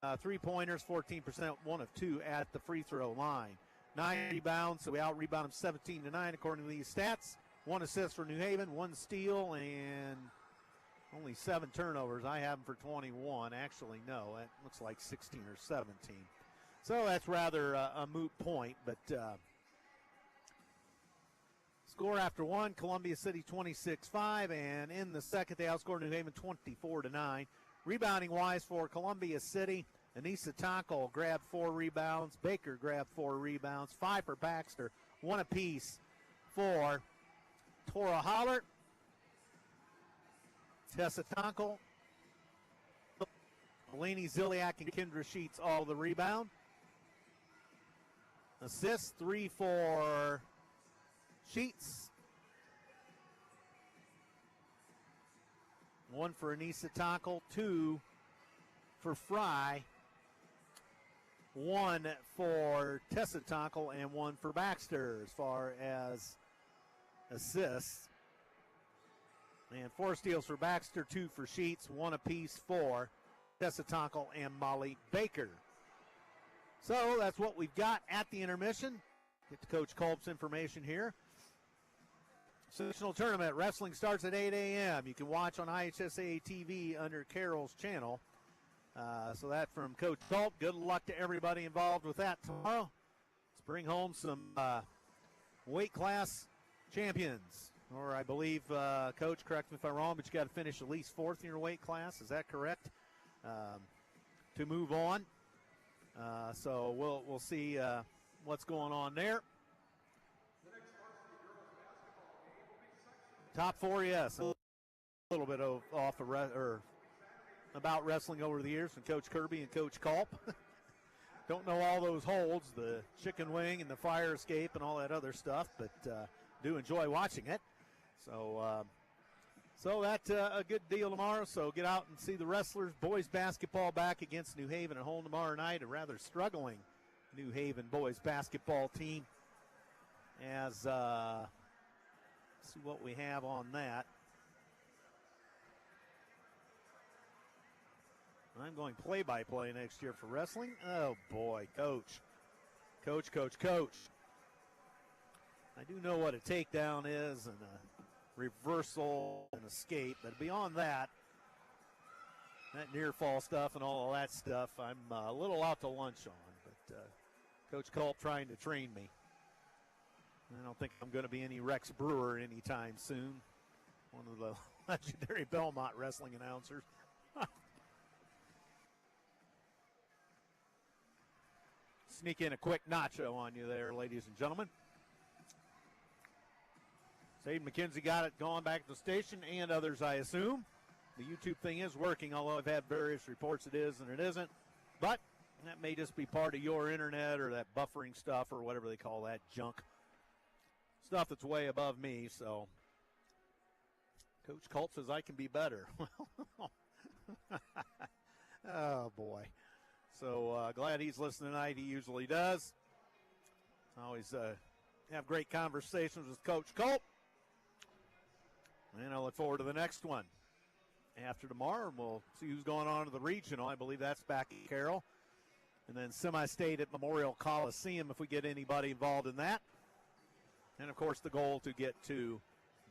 3-pointers, 14%, 1 of 2 at the free throw line. 9 rebounds, so we out-rebound them 17-9 according to these stats. 1 assist for New Haven, 1 steal, and only 7 turnovers. I have them for 21. Actually, no, that looks like 16 or 17. So that's rather a moot point, but score after 1, Columbia City 26-5, and in the second they outscored New Haven 24-9. Rebounding-wise for Columbia City, Anissa Tonkel grabbed 4 rebounds. Baker grabbed 4 rebounds. 5 for Baxter. 1 apiece for Tora Holler. Tessa Tonkel. Delaney Ziliak and Kendra Sheets all the rebound. Assists, 3 for Sheets. 1 for Anissa Tonkel, 2 for Fry, 1 for Tessa Tonkel, and 1 for Baxter as far as assists. And 4 steals for Baxter, 2 for Sheets, 1 apiece for Tessa Tonkel and Molly Baker. So that's what we've got at the intermission. Get to Coach Culp's information here. Sectional tournament wrestling starts at 8 a.m. You can watch on IHSA TV under Carol's channel. So that from Coach Culp. Good luck to everybody involved with that tomorrow. Let's bring home some weight class champions. Or I believe, Coach, correct me if I'm wrong, but you got to finish at least 4th in your weight class. Is that correct? To move on. So we'll see what's going on there. Top 4, yes. A little bit off about wrestling over the years from Coach Kirby and Coach Culp. Don't know all those holds, the chicken wing and the fire escape and all that other stuff, but do enjoy watching it. So that's a good deal tomorrow. So get out and see the wrestlers. Boys basketball back against New Haven at home tomorrow night. A rather struggling New Haven boys basketball team. As see what we have on that. I'm going play-by-play next year for wrestling. Oh, boy, Coach. Coach. I do know what a takedown is and a reversal and escape, but beyond that near fall stuff and all of that stuff, I'm a little out to lunch on. But Coach Culp trying to train me. I don't think I'm going to be any Rex Brewer anytime soon. One of the legendary Belmont wrestling announcers. Sneak in a quick nacho on you there, ladies and gentlemen. Xaiden Mckinzie got it going back to the station, and others, I assume. The YouTube thing is working, although I've had various reports it is and it isn't. But that may just be part of your internet or that buffering stuff or whatever they call that junk. Stuff that's way above me, so Coach Culp says I can be better. Oh, boy. So glad he's listening tonight. He usually does. Always have great conversations with Coach Culp. And I look forward to the next one. After tomorrow, we'll see who's going on to the regional. I believe that's back at Carroll. And then semi-state at Memorial Coliseum if we get anybody involved in that. And, of course, the goal to get to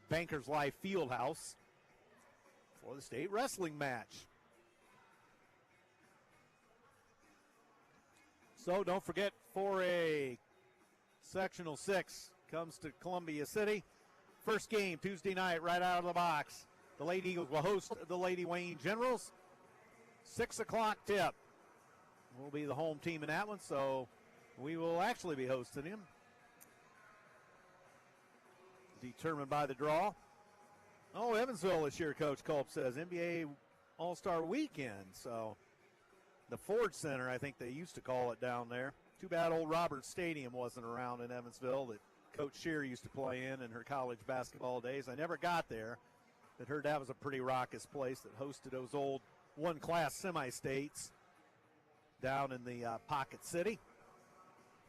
Bankers Life Fieldhouse for the state wrestling match. So don't forget, 4A Sectional 6 comes to Columbia City. First game Tuesday night right out of the box. The Lady Eagles will host the Lady Wayne Generals. 6 o'clock tip. We'll be the home team in that one, so we will actually be hosting him. Determined by the draw. Oh, Evansville this year, Coach Culp says. NBA All-Star Weekend. So the Ford Center, I think they used to call it down there. Too bad old Roberts Stadium wasn't around in Evansville that Coach Shear used to play in her college basketball days. I never got there, but heard that was a pretty raucous place that hosted those old one-class semi-states down in the Pocket City.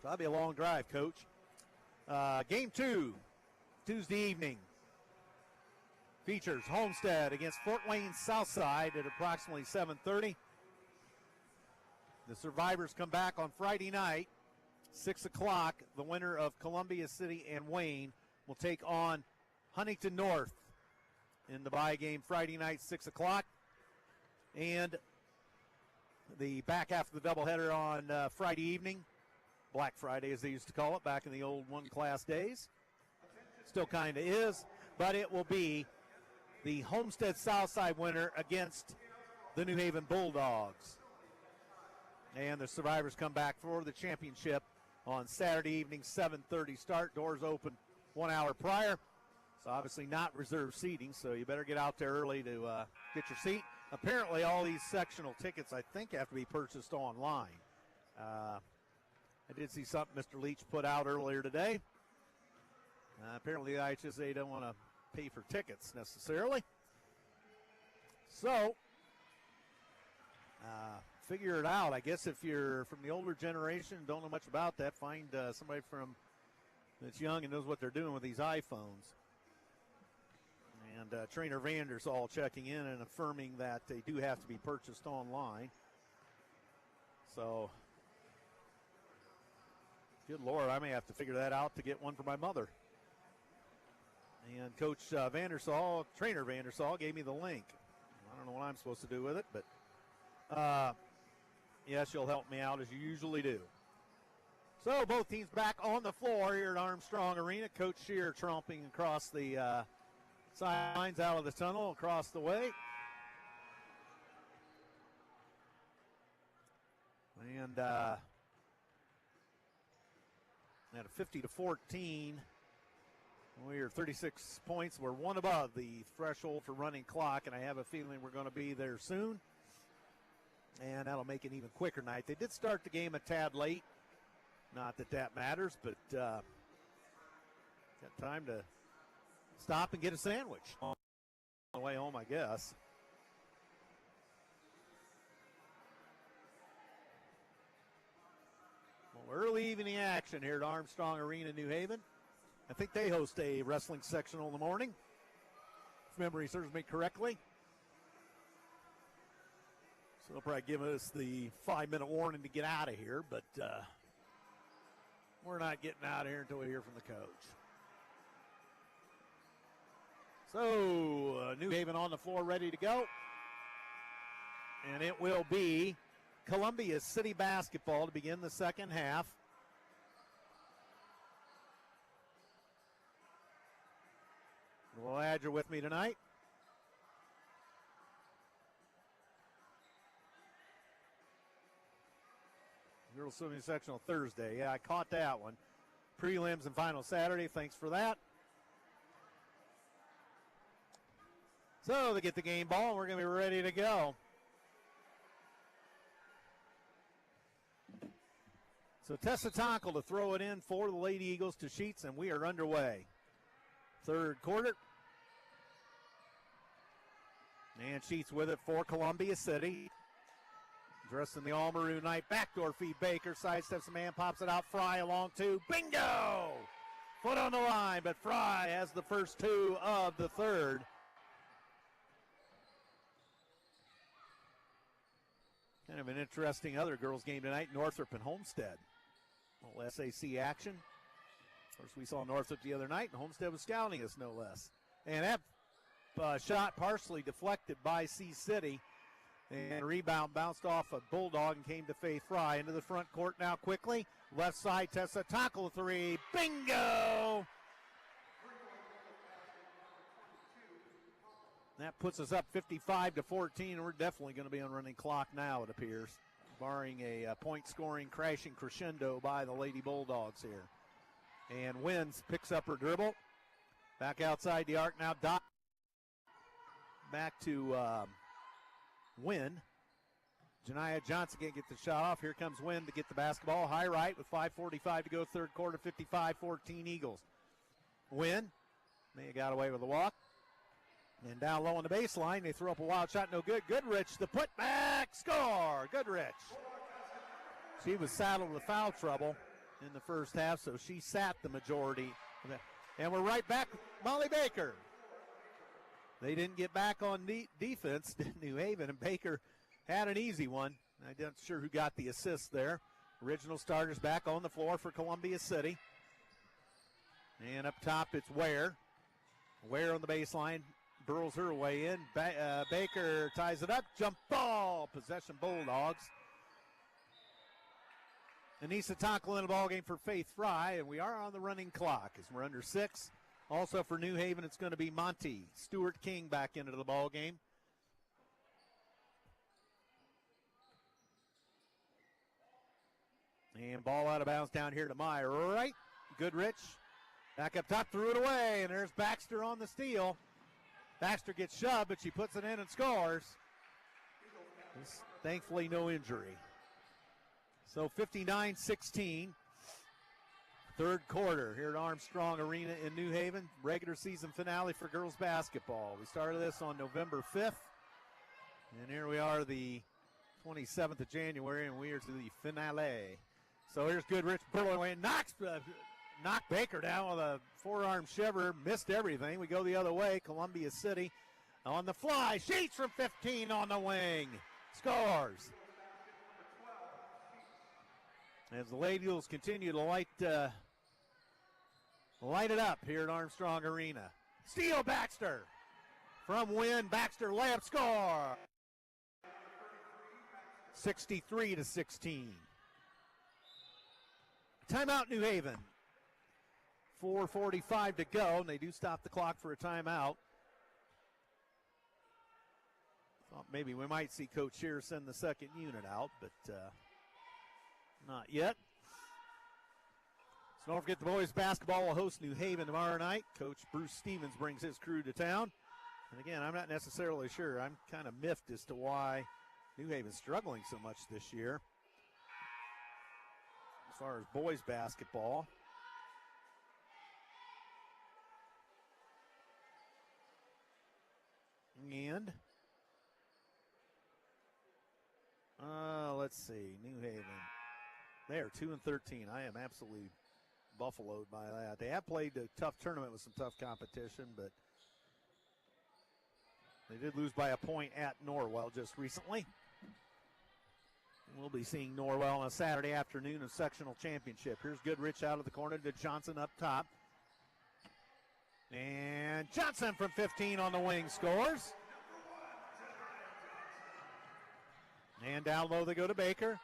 So that'll be a long drive, Coach. Game 2, Tuesday evening, features Homestead against Fort Wayne Southside at approximately 7:30. The survivors come back on Friday night, 6 o'clock. The winner of Columbia City and Wayne will take on Huntington North in the bye game Friday night, 6 o'clock. And the back half of the doubleheader on Friday evening, Black Friday as they used to call it back in the old one-class days. Still kind of is, but it will be the Homestead Southside winner against the New Haven Bulldogs. And the survivors come back for the championship on Saturday evening, 7:30 start. Doors open 1 hour prior. It's obviously not reserved seating, so you better get out there early to get your seat. Apparently all these sectional tickets, I think, have to be purchased online. I did see something Mr. Leach put out earlier today. Apparently the IHSA don't want to pay for tickets necessarily. So, figure it out. I guess if you're from the older generation, don't know much about that, find somebody from that's young and knows what they're doing with these iPhones. And Trainer Vandersall checking in and affirming that they do have to be purchased online. So, good Lord, I may have to figure that out to get one for my mother. And Coach Vandersall, Trainer Vandersall, gave me the link. I don't know what I'm supposed to do with it, but yes, you'll help me out as you usually do. So both teams back on the floor here at Armstrong Arena. Coach Shear tromping across the sidelines out of the tunnel across the way. And at a 50-14, we are 36 points. We're one above the threshold for running clock, and I have a feeling we're going to be there soon. And that'll make it even quicker night. They did start the game a tad late. Not that that matters, but got time to stop and get a sandwich on the way home, I guess. Well, early evening action here at Armstrong Arena, New Haven. I think they host a wrestling sectional in the morning, if memory serves me correctly. So they'll probably give us the 5-minute warning to get out of here, but we're not getting out of here until we hear from the coach. So New Haven on the floor ready to go. And it will be Columbia City basketball to begin the second half. Well, glad you're with me tonight. Girls Swimming Sectional Thursday. Yeah, I caught that one. Prelims and final Saturday. Thanks for that. So they get the game ball, and we're going to be ready to go. So Tessa Tonkel to throw it in for the Lady Eagles to Sheets, and we are underway. Third quarter. And Sheets with it for Columbia City. Dressed in the all maroon night. Backdoor feed Baker. Sidesteps the man, pops it out. Fry along two. Bingo! Foot on the line, but Fry has the first two of the third. Kind of an interesting other girls game tonight. Northrop and Homestead. A little SAC action. Of course, we saw Northrop the other night, and Homestead was scouting us, no less. And that shot partially deflected by C-City. And rebound bounced off a Bulldog and came to Faith Fry. Into the front court now quickly. Left side, Tessa Tonkel three. Bingo! That puts us up 55-14. We're definitely going to be on running clock now, it appears, barring a point-scoring crashing crescendo by the Lady Bulldogs here. And Wins picks up her dribble. Back outside the arc now. Dot back to Wynn. Janiah Johnson can't get the shot off. Here comes Wynn to get the basketball. High right with 5:45 to go, third quarter, 55-14 Eagles. Wynn may have got away with a walk. And down low on the baseline, they throw up a wild shot, no good. Goodrich, the putback, score. Goodrich. She was saddled with foul trouble. in the first half, so she sat the majority. And we're right back, Molly Baker. They didn't get back on defense, New Haven, and Baker had an easy one. I'm not sure who got the assist there. Original starters back on the floor for Columbia City. And up top, it's Ware. Ware on the baseline, burls her way in. Baker ties it up, jump ball, possession Bulldogs. Anissa Tonkel in the ballgame for Faith Fry, and we are on the running clock as we're under 6. Also for New Haven, it's going to be Monty Stewart King back into the ballgame. And ball out of bounds down here to my right. Goodrich back up top, threw it away, and there's Baxter on the steal. Baxter gets shoved, but she puts it in and scores. Thankfully, no injury. So 59-16, third quarter here at Armstrong Arena in New Haven. Regular season finale for girls basketball. We started this on November 5th, and here we are the 27th of January, and we are to the finale. So here's Goodrich, burrowing away, knocked Baker down with a forearm shiver, missed everything. We go the other way, Columbia City on the fly, Sheets from 15 on the wing, scores. As the Lady Eagles continue to light it up here at Armstrong Arena. Steal Baxter from Wynn. Baxter layup score. 63-16. Timeout New Haven. 4:45 to go, and they do stop the clock for a timeout. Thought maybe we might see Coach Shear send the second unit out, but not yet. So don't forget the boys basketball will host New Haven tomorrow night. Coach Bruce Stevens brings his crew to town. And again, I'm not necessarily sure. I'm kind of miffed as to why New Haven's struggling so much this year as far as boys basketball. And let's see, New Haven. They are 2-13. I am absolutely buffaloed by that. They have played a tough tournament with some tough competition, but they did lose by a point at Norwell just recently. We'll be seeing Norwell on a Saturday afternoon of sectional championship. Here's Goodrich out of the corner to Johnson up top. And Johnson from 15 on the wing scores. And down low they go to Baker.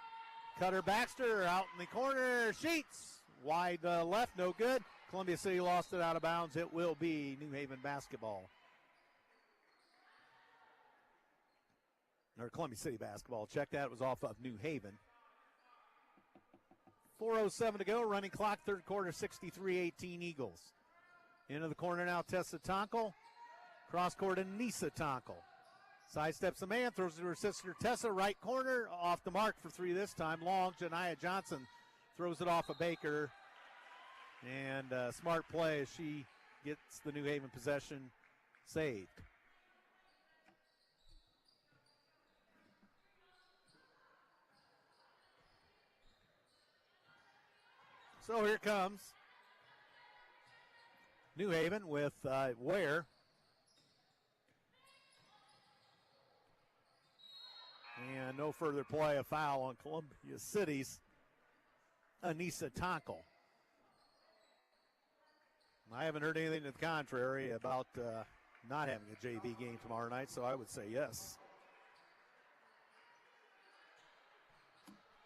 Cutter Baxter out in the corner. Sheets wide left, no good. Columbia City lost it out of bounds. It will be New Haven basketball. Or Columbia City basketball. Check that. It was off of New Haven. 4:07 to go. Running clock. Third quarter. 63-18 Eagles. Into the corner now. Tessa Tonkel. Cross court. Anissa Tonkel. Sidesteps the man, throws it to her sister Tessa, right corner, off the mark for three this time. Long, Janiah Johnson throws it off of Baker. And smart play as she gets the New Haven possession saved. So here comes New Haven with Ware. And no further play, a foul on Columbia City's Anissa Tonkel. I haven't heard anything to the contrary about not having a JV game tomorrow night, so I would say yes.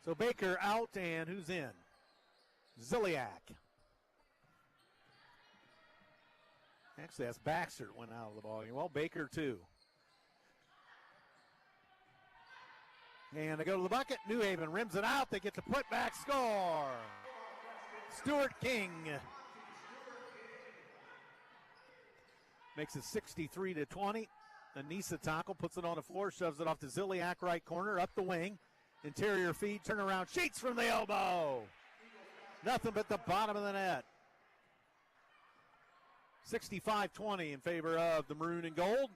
So Baker out, and who's in? Ziliak. Actually, that's Baxter that went out of the ballgame. Well, Baker too. And they go to the bucket. New Haven rims it out. They get the putback score. Stewart King makes it 63-20. Anissa Tonkel puts it on the floor, shoves it off to Ziliak, right corner, up the wing. Interior feed, turnaround, Sheets from the elbow. Nothing but the bottom of the net. 65-20 in favor of the maroon and gold.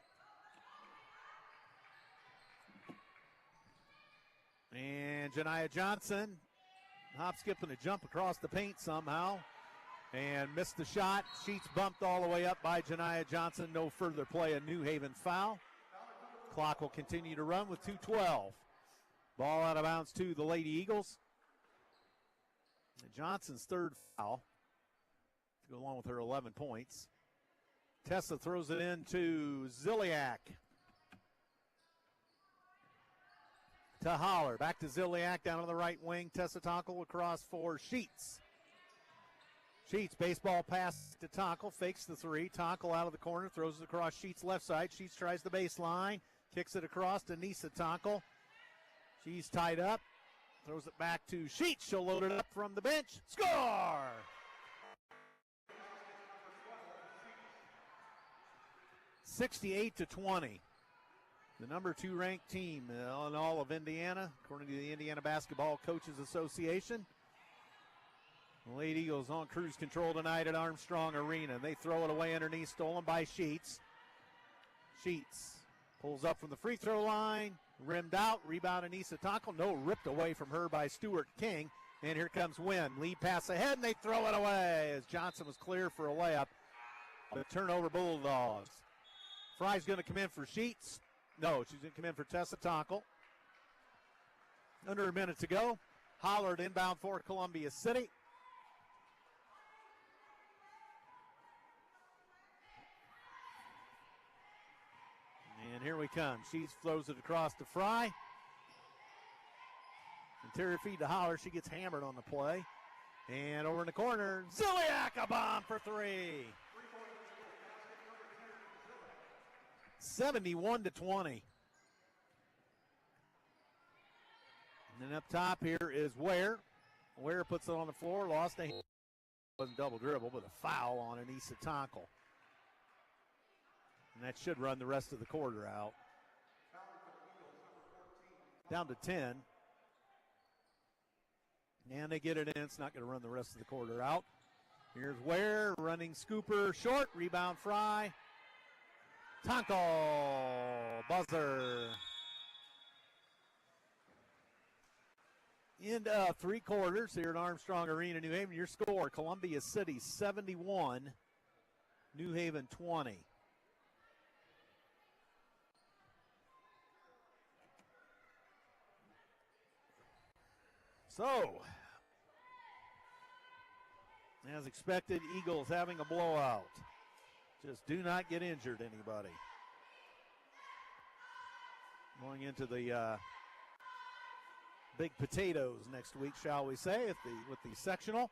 And Janiah Johnson hop, skip, and a jump across the paint somehow and missed the shot. Sheets bumped all the way up by Janiah Johnson. No further play, a New Haven foul. Clock will continue to run with 2:12. Ball out of bounds to the Lady Eagles. Johnson's third foul to go along with her 11 points. Tessa throws it in to Ziliak. To Holler, back to Ziliak down on the right wing. Tessa Tonkel across for Sheets. Sheets, baseball pass to Tonkel, fakes the three. Tonkel out of the corner, throws it across Sheets' left side. Sheets tries the baseline, kicks it across to Nisa Tonkel. She's tied up, throws it back to Sheets. She'll load it up from the bench. Score! (68-20). The number 2 ranked team in all of Indiana, according to the Indiana Basketball Coaches Association. The Lady Eagles on cruise control tonight at Armstrong Arena. They throw it away underneath, stolen by Sheets. Sheets pulls up from the free throw line, rimmed out, rebound Anissa Tonkel. No, ripped away from her by Stuart King. And here comes Wynn. Lead pass ahead, and they throw it away as Johnson was clear for a layup. The turnover Bulldogs. Fry's going to come in for Sheets. No, she's going to come in for Tessa Tonkel. Under a minute to go. Hollard inbound for Columbia City. And here we come. Sheets throws it across to Fry. Interior feed to Holler. She gets hammered on the play. And over in the corner, Ziliak, a bomb for three. 71-20. And then up top here is Ware. Ware puts it on the floor. Lost a wasn't double dribble, but a foul on Anissa Tonkel. And that should run the rest of the quarter out. Down to 10. And they get it in. It's not going to run the rest of the quarter out. Here's Ware running scooper short. Rebound Fry. Tonkel. Buzzer. End of three quarters here at Armstrong Arena, New Haven. Your score, Columbia City 71, New Haven 20. So, as expected, Eagles having a blowout. Just do not get injured, anybody. Going into the big potatoes next week, shall we say, with the sectional.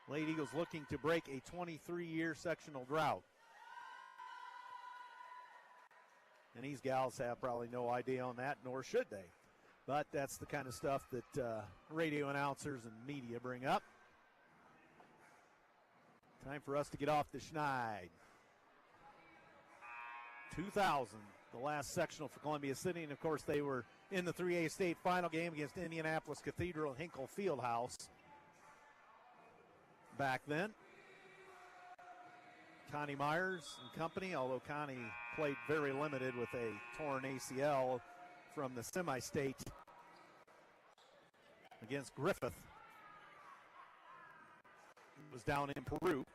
Lady Eagles looking to break a 23-year sectional drought. And these gals have probably no idea on that, nor should they. But that's the kind of stuff that radio announcers and media bring up. Time for us to get off the schneid. 2000, the last sectional for Columbia City, and of course they were in the 3A state final game against Indianapolis Cathedral Hinkle Fieldhouse back then. Connie Myers and company, although Connie played very limited with a torn ACL from the semi-state against Griffith. It was down in Peru.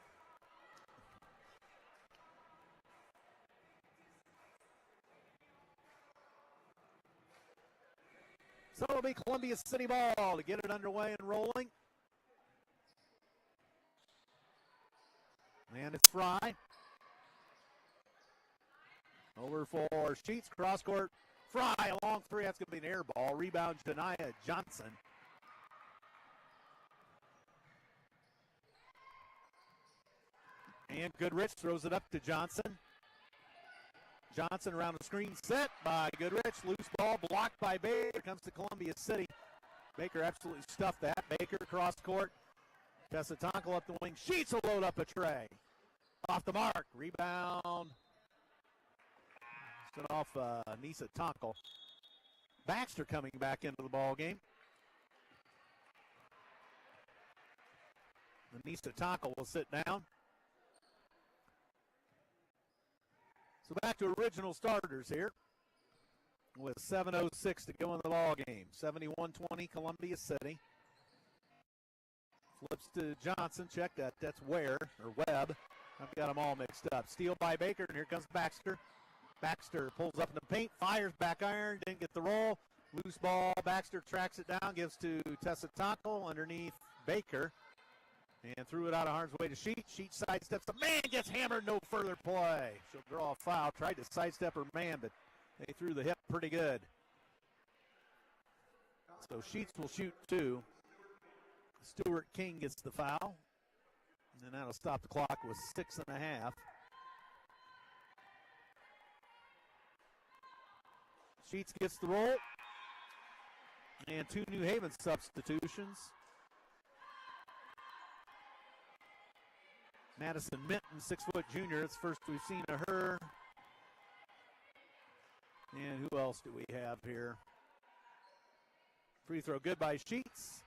So it'll be Columbia City ball to get it underway and rolling. And it's Fry. Over for Sheets, cross court. Fry, a long three. That's going to be an air ball. Rebound, Janiah Johnson. And Goodrich throws it up to Johnson. Johnson around the screen, set by Goodrich. Loose ball blocked by Baker. Comes to Columbia City. Baker absolutely stuffed that. Baker cross court. Tessa Tonkel up the wing. Sheets will load up a tray. Off the mark. Rebound. Stood off Nisa Tonkel. Baxter coming back into the ball game. Nisa Tonkel will sit down. So back to original starters here. with 7:06 to go in the ball game. 71-20 Columbia City. Flips to Johnson. Check that. That's Webb. I've got them all mixed up. Steal by Baker, and here comes Baxter. Baxter pulls up in the paint, fires back iron, didn't get the roll. Loose ball. Baxter tracks it down, gives to Tessa Tonkel underneath Baker. And threw it out of harm's way to Sheets. Sheets sidesteps. The man gets hammered. No further play. She'll draw a foul. Tried to sidestep her man, but they threw the hip pretty good. So Sheets will shoot two. Stuart King gets the foul. And that'll stop the clock with 6.5. Sheets gets the roll. And two New Haven substitutions. Madison Minton, 6-foot junior. It's the first we've seen of her. And who else do we have here? Free throw good by Sheets.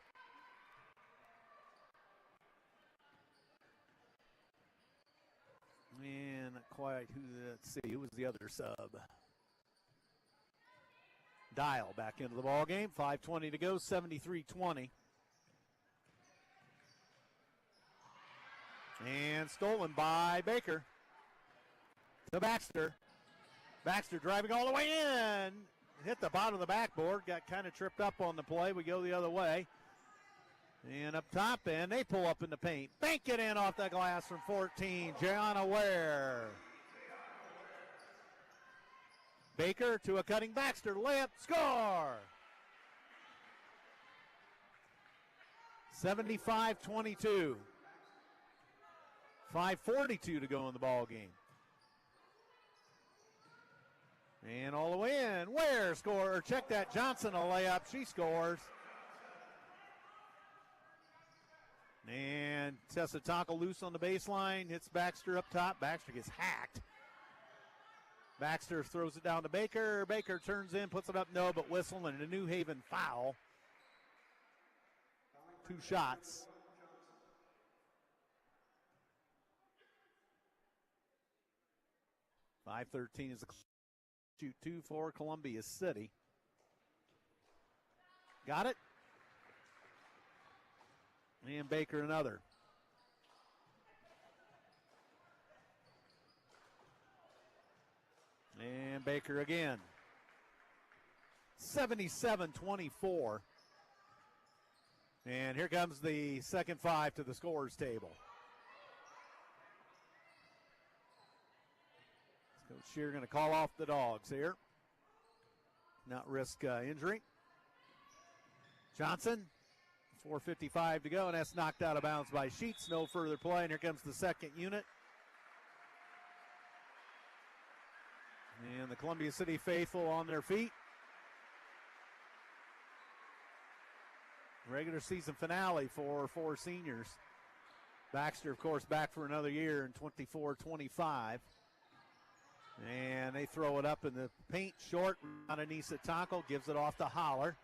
And not quite let's see, who was the other sub? Dial back into the ball game. 5:20 to go, 73-20. And stolen by Baker. To Baxter. Baxter driving all the way in. Hit the bottom of the backboard. Got kind of tripped up on the play. We go the other way. And up top, and they pull up in the paint. Bank it in off the glass from 14. Gianna Ware. Baker to a cutting Baxter. Layup, score. 75-22. 5:42 to go in the ball game. And all the way in. Ware score, or check that, Johnson a layup. She scores. And Tessa Tonkel loose on the baseline. Hits Baxter up top. Baxter gets hacked. Baxter throws it down to Baker. Baker turns in, puts it up, no, but whistle, and a New Haven foul. 2 shots. .513 is the shoot 2 for Columbia City. Got it? And Baker another. And Baker again. 77-24. And here comes the second 5 to the scorers table. Coach Shear going to call off the Dogs here. Not risk injury. Johnson, 4:55 to go, and that's knocked out of bounds by Sheets. No further play, and here comes the second unit. And the Columbia City faithful on their feet. Regular season finale for 4 seniors. Baxter, of course, back for another year in 24-25. And they throw it up in the paint short. Anissa Tonkel gives it off to Holler,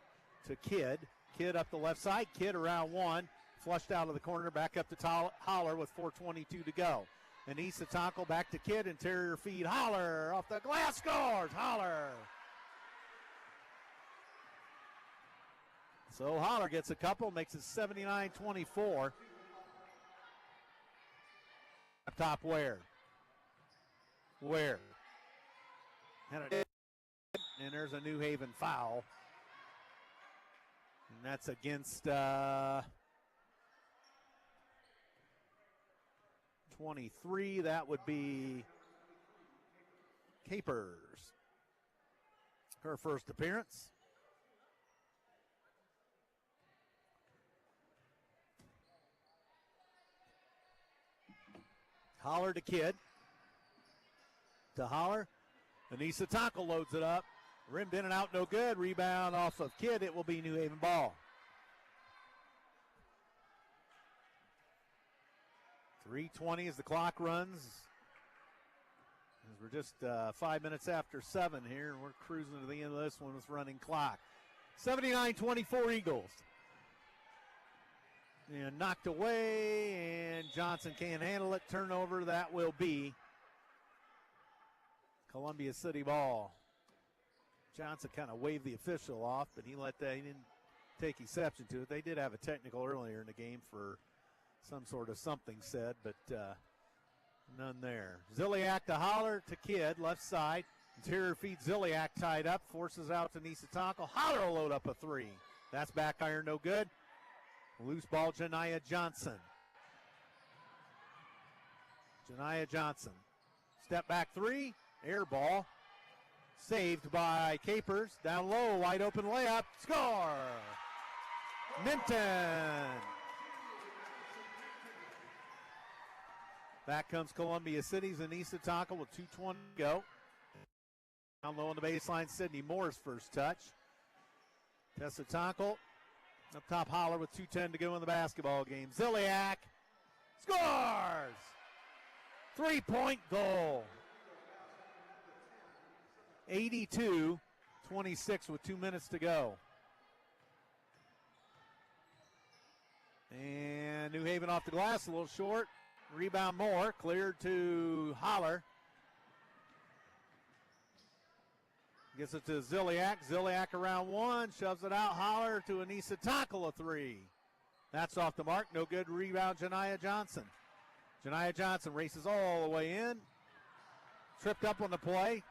to Kidd. Kidd up the left side. Kidd around one. Flushed out of the corner. Back up to Holler with 4:22 to go. Anissa Tonkel back to Kidd. Interior feed. Holler off the glass. Scores. Holler. So Holler gets a couple. Makes it 79-24. Up top Ware. Ware. And there's a New Haven foul. And that's against 23. That would be Capers. Her first appearance. Holler to Kidd. To Holler. Anissa Tonkel loads it up. Rimmed in and out, no good. Rebound off of Kidd. It will be New Haven ball. 3:20 as the clock runs. As we're just 5 minutes after 7 here. We're cruising to the end of this one with running clock. 79-24 Eagles. And knocked away, and Johnson can't handle it. Turnover, that will be Columbia City ball. Johnson kind of waved the official off, but he didn't take exception to it. They did have a technical earlier in the game for some sort of something said, but none there. Ziliak to Holler to Kidd, left side. Interior feed Ziliak tied up, forces out to Nisitako. Holler will load up a three. That's back iron, no good. Loose ball, Janiyah Johnson. Janiyah Johnson. Step back three, air ball. Saved by Capers. Down low, wide open layup. Score! Minton. Back comes Columbia City's Anissa Taka with 2:20 to go. Down low on the baseline, Sydney Moore's first touch. Tessa Tonkel up top, Holler with 2:10 to go in the basketball game. Ziliak scores! 3-point goal. 82-26 with 2 minutes to go. And New Haven off the glass, a little short. Rebound Moore, cleared to Holler. Gets it to Ziliak. Ziliak around one, shoves it out. Holler to Anissa Tackle, a three. That's off the mark, no good. Rebound, Janiyah Johnson. Janiyah Johnson races all the way in. Tripped up on the play.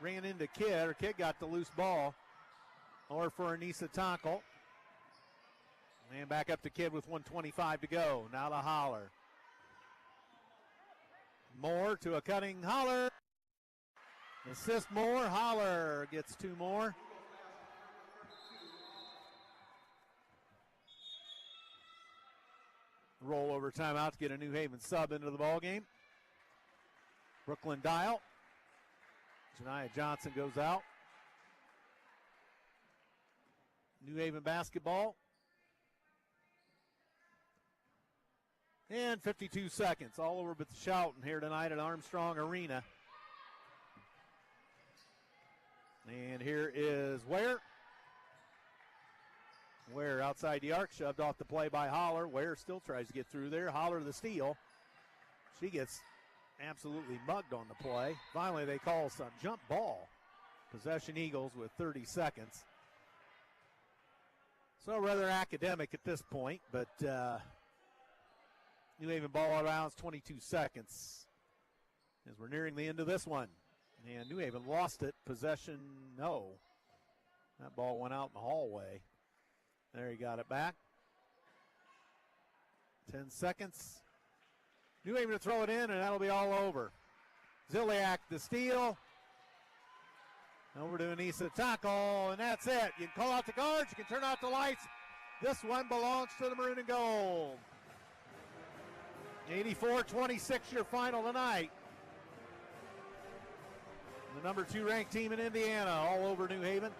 Ran into Kidd, or Kidd got the loose ball. Or for Anissa Tackle. And back up to Kidd with 1:25 to go. Now to Holler. Moore to a cutting Holler. Assist Moore. Holler gets two more. Rollover timeout to get a New Haven sub into the ball game. Brooklyn Dial. Janiyah Johnson goes out. New Haven basketball. And 52 seconds. All over but the shouting here tonight at Armstrong Arena. And here is Ware. Ware outside the arc, shoved off the play by Holler. Ware still tries to get through there. Holler the steal. She gets absolutely mugged on the play. Finally, they call some jump ball. Possession Eagles with 30 seconds. So rather academic at this point, but New Haven ball out of bounds, 22 seconds. As we're nearing the end of this one. And New Haven lost it. Possession, no. That ball went out in the hallway. There, he got it back. 10 seconds. New Haven to throw it in, and that'll be all over. Ziliak the steal. Over to Anissa Tackle, and that's it. You can call out the guards, you can turn out the lights. This one belongs to the Maroon and Gold. 84-26 your final tonight. The number 2 ranked team in Indiana, all over New Haven.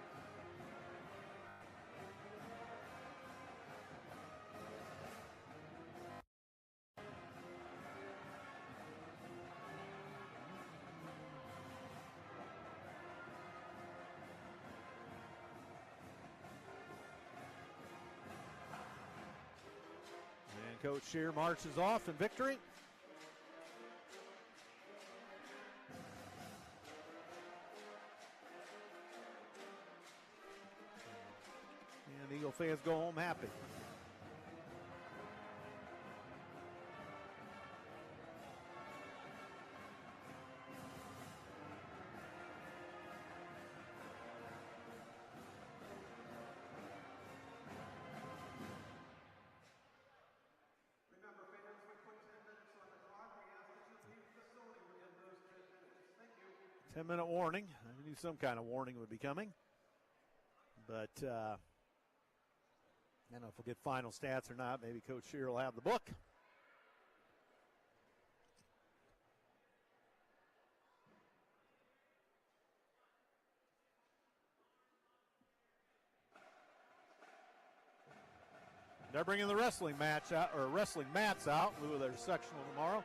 And Coach Scheer marches off in victory. Eagle fans go home happy. Remember, fans, we put 10 minutes on the clock. We ask that you leave the facility within those 10 minutes. Thank you. 10-minute warning. I knew some kind of warning would be coming. But I don't know if we'll get final stats or not. Maybe Coach Scheer will have the book. They're bringing the wrestling match out, or wrestling mats out in lieu of their sectional tomorrow.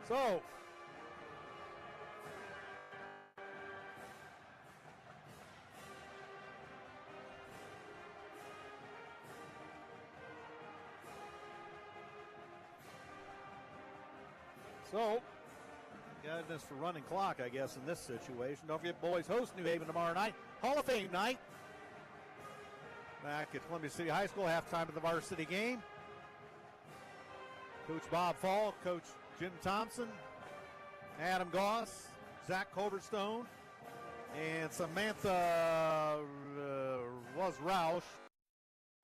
So, So, goodness for running clock, I guess, in this situation. Don't forget, boys host New Haven tomorrow night. Hall of Fame night. Back at Columbia City High School, halftime of the varsity game. Coach Bob Fall, Coach Jim Thompson, Adam Goss, Zach Culverstone, and Samantha was Roush.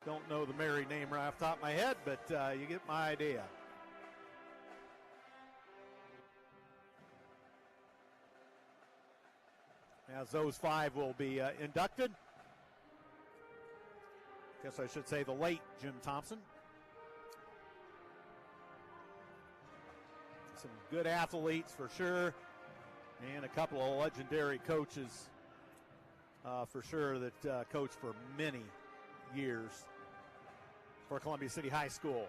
Don't know the married name right off the top of my head, but you get my idea. As those five will be inducted. Guess I should say the late Jim Thompson. Some good athletes for sure, and a couple of legendary coaches for sure that coached for many years for Columbia City High School.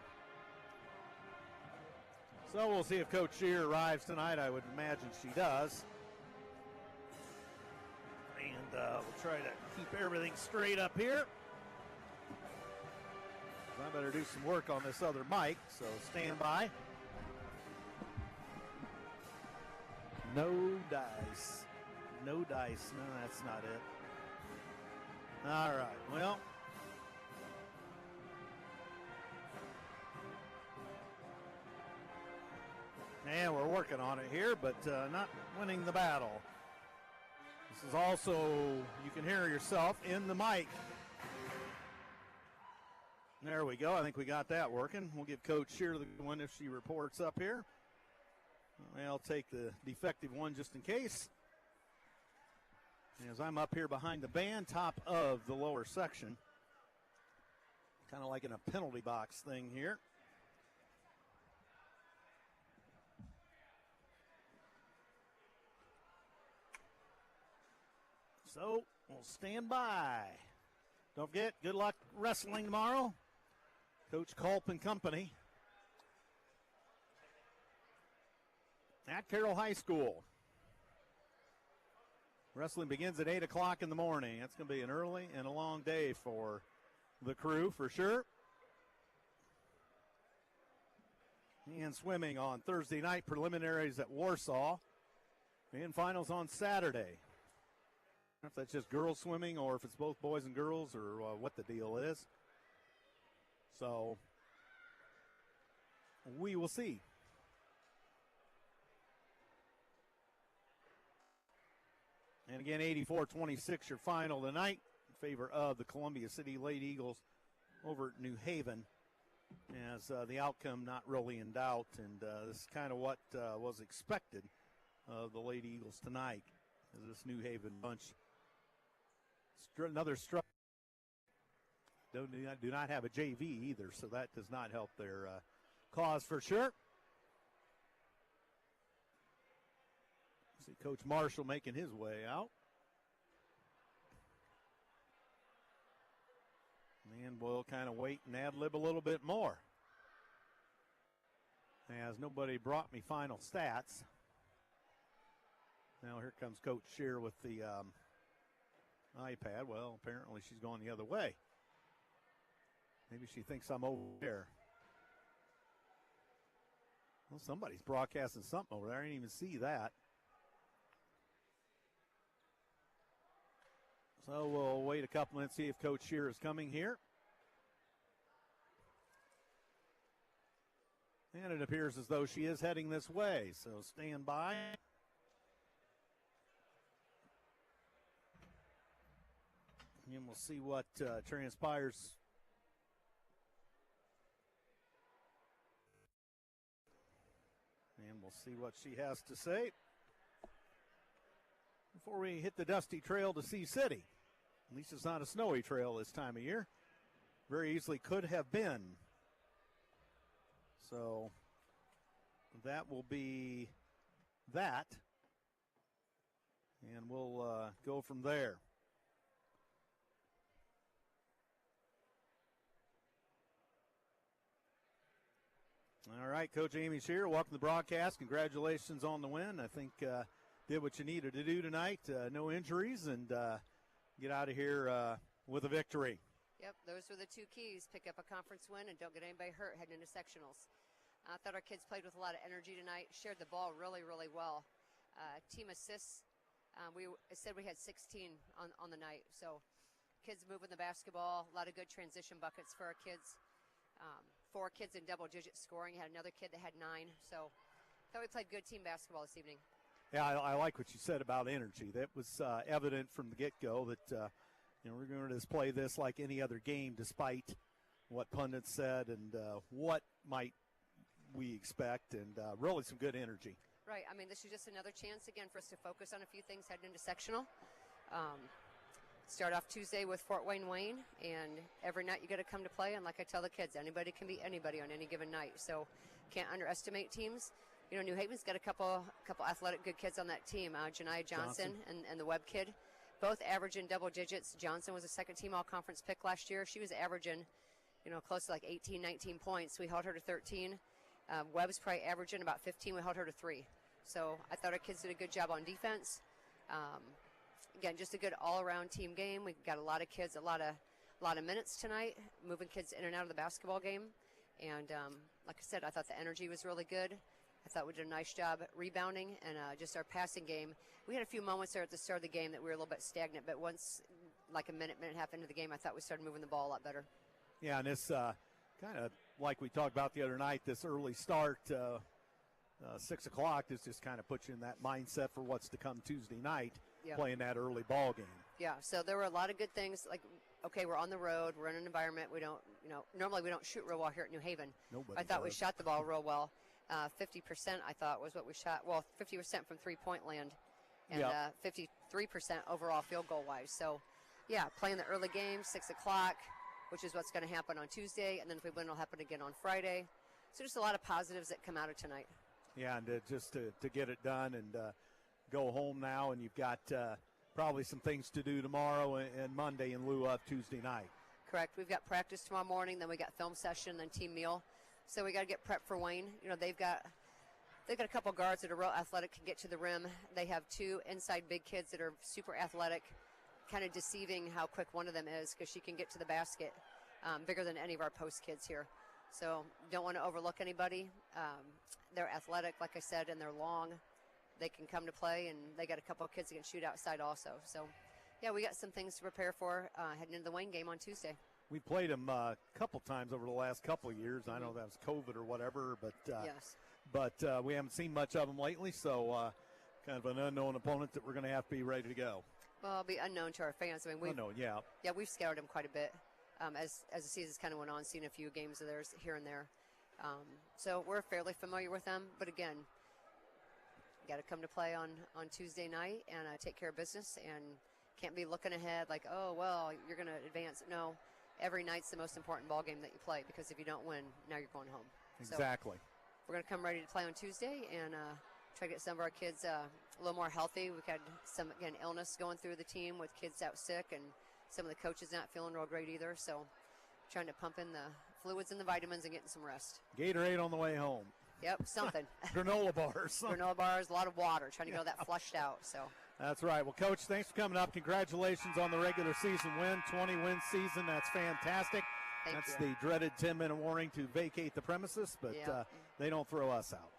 So we'll see if Coach Shear arrives tonight. I would imagine she does. And we'll try to keep everything straight up here. I better do some work on this other mic, so stand by. No dice. No dice. No, that's not it. All right, well. And we're working on it here, but not winning the battle. This is also, you can hear yourself in the mic. There we go. I think we got that working. We'll give Coach Shear the one if she reports up here. I'll take the defective one just in case. As I'm up here behind the band, top of the lower section. Kind of like in a penalty box thing here. So, we'll stand by. Don't forget, good luck wrestling tomorrow. Coach Culp and company at Carroll High School. Wrestling begins at 8 o'clock in the morning. That's going to be an early and a long day for the crew for sure. And swimming on Thursday night, preliminaries at Warsaw, and finals on Saturday. I don't know if that's just girls swimming or if it's both boys and girls or what the deal is. So we will see. And again, 84-26 your final tonight in favor of the Columbia City Lady Eagles over at New Haven. As the outcome not really in doubt, and this is kind of what was expected of the Lady Eagles tonight. As this New Haven bunch, another struggle. Do not have a JV either, so that does not help their cause for sure. See Coach Marshall making his way out. And we'll kind of wait and ad-lib a little bit more. As nobody brought me final stats. Now here comes Coach Shear with the iPad. Well, apparently she's going the other way. Maybe she thinks I'm over there. Well, somebody's broadcasting something over there. I didn't even see that. So we'll wait a couple minutes, see if Coach Shear is coming here. And it appears as though she is heading this way, so stand by. And we'll see what transpires. And we'll see what she has to say before we hit the dusty trail to Sea City. At least it's not a snowy trail this time of year. Very easily could have been. So that will be that. And we'll go from there. All right, Coach Amy Shear, welcome to the broadcast. Congratulations on the win. I think did what you needed to do tonight. No injuries, and get out of here with a victory. Yep, those were the two keys. Pick up a conference win and don't get anybody hurt heading into sectionals. I thought our kids played with a lot of energy tonight, shared the ball really, really well. Team assists, we said we had 16 on the night. So kids moving the basketball, a lot of good transition buckets for our kids. 4 kids in double-digit scoring. Had another kid that had 9. So I thought we played good team basketball this evening. Yeah, I like what you said about energy. That was evident from the get-go that we're going to just play this like any other game, despite what pundits said and what might we expect, and really some good energy. Right. I mean, this is just another chance again for us to focus on a few things heading into sectional. Start off Tuesday with Fort Wayne, and every night you got to come to play. And like I tell the kids, anybody can beat anybody on any given night. So can't underestimate teams. You know, New Haven's got a couple athletic good kids on that team. Janiah Johnson. And the Webb kid, both averaging double digits. Johnson was a second-team all-conference pick last year. She was averaging, close to like 18, 19 points. We held her to 13. Webb's probably averaging about 15. We held her to 3. So I thought our kids did a good job on defense. Again, just a good all-around team game. We got a lot of kids, a lot of minutes tonight, moving kids in and out of the basketball game. And like I said, I thought the energy was really good. I thought we did a nice job rebounding and just our passing game. We had a few moments there at the start of the game that we were a little bit stagnant, but once, like a minute and a half into the game, I thought we started moving the ball a lot better. Yeah, and this kind of like we talked about the other night, this early start, 6 o'clock, this just kind of puts you in that mindset for what's to come Tuesday night, playing that early ball game. Yeah, so there were a lot of good things. Like, okay, we're on the road, we're in an environment we don't, normally we don't shoot real well here at New Haven. Nobody I thought does. we shot the ball real well. 50% I thought was what we shot. Well, 50% from three-point land and 53% overall field goal-wise. So, yeah, playing the early game, 6 o'clock, which is what's going to happen on Tuesday, and then if we win, it'll happen again on Friday. So just a lot of positives that come out of tonight. Yeah, and just to get it done and go home now, and you've got probably some things to do tomorrow and Monday in lieu of Tuesday night. Correct. We've got practice tomorrow morning, then we got film session, then team meal. So we got to get prepped for Wayne. They've got a couple guards that are real athletic, can get to the rim. They have 2 inside big kids that are super athletic, kind of deceiving how quick one of them is because she can get to the basket, bigger than any of our post kids here. So don't want to overlook anybody. They're athletic, like I said, and they're long. They can come to play, and they got a couple of kids that can shoot outside also. So, yeah, we got some things to prepare for heading into the Wayne game on Tuesday. We played them a couple times over the last couple of years. I know that was COVID or whatever, but yes. But we haven't seen much of them lately, so kind of an unknown opponent that we're going to have to be ready to go. Well, it'll be unknown to our fans. I mean, we've scouted them quite a bit as the season's kind of went on, seen a few games of theirs here and there. So we're fairly familiar with them, but again, got to come to play on Tuesday night and take care of business, and can't be looking ahead like, oh, well, you're going to advance. No, every night's the most important ball game that you play, because if you don't win, now you're going home. Exactly. So we're going to come ready to play on Tuesday and try to get some of our kids a little more healthy. We've had some, again, illness going through the team with kids out sick, and some of the coaches not feeling real great either. So trying to pump in the fluids and the vitamins and getting some rest. Gatorade on the way home. Yep, something. Granola bars. Granola bars, a lot of water, trying to get that flushed out. So. That's right. Well, Coach, thanks for coming up. Congratulations on the regular season win, 20-win season. That's fantastic. That's the dreaded 10-minute warning to vacate the premises, but they don't throw us out.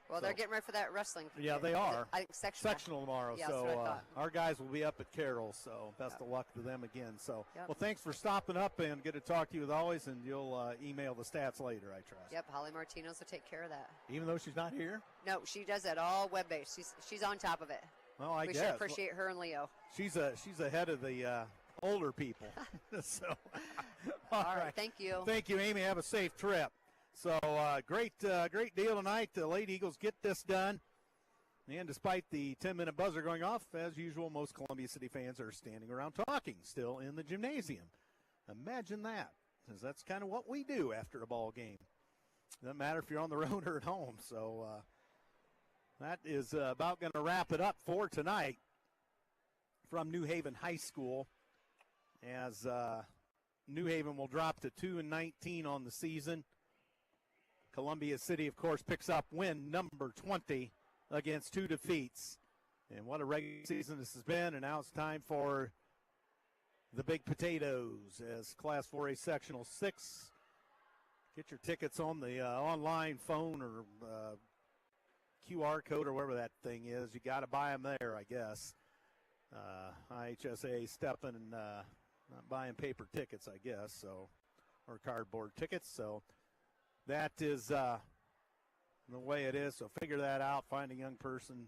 Well, they're getting ready for that wrestling. Yeah, they are. I think sectional tomorrow. Yeah, so that's what I thought. Our guys will be up at Carroll, so best of luck to them again. So, well, thanks for stopping up, and good to talk to you as always, and you'll email the stats later, I trust. Yep, Holly Martinez will take care of that. Even though she's not here? No, she does that all web-based. She's on top of it. Well, I guess. We should appreciate her and Leo. She's ahead of the older people. So, all right, thank you. Thank you, Amy. Have a safe trip. So, great deal tonight. The Lady Eagles get this done. And despite the 10-minute buzzer going off, as usual, most Columbia City fans are standing around talking still in the gymnasium. Imagine that, because that's kind of what we do after a ball game. Doesn't matter if you're on the road or at home. So, that is about going to wrap it up for tonight from New Haven High School, as New Haven will drop to 2-19 on the season. Columbia City, of course, picks up win number 20 against 2 defeats. And what a regular season this has been, and now it's time for the big potatoes as Class 4A Sectional 6 Get your tickets on the online phone or QR code or whatever that thing is. You got to buy them there, I guess. IHSA stepping and not buying paper tickets, I guess, so, or cardboard tickets. So that is the way it is. So figure that out. Find a young person.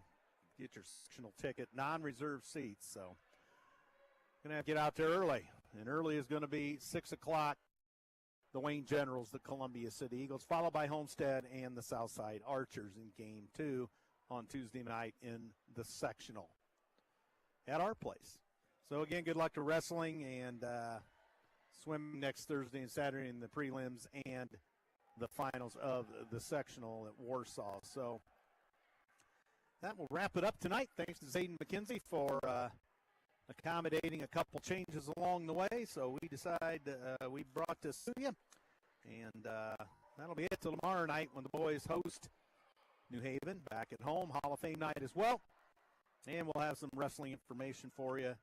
Get your sectional ticket. Non-reserved seats. So going to have to get out there early. And early is going to be 6 o'clock. The Wayne Generals, the Columbia City Eagles, followed by Homestead and the Southside Archers in Game 2 on Tuesday night in the sectional at our place. So, again, good luck to wrestling and swimming next Thursday and Saturday in the prelims and the finals of the sectional at Warsaw. So that will wrap it up tonight. Thanks to Xaiden Mckinzie for accommodating a couple changes along the way. So we decide we brought this to you. And that'll be it till tomorrow night when the boys host New Haven back at home. Hall of Fame night as well. And we'll have some wrestling information for you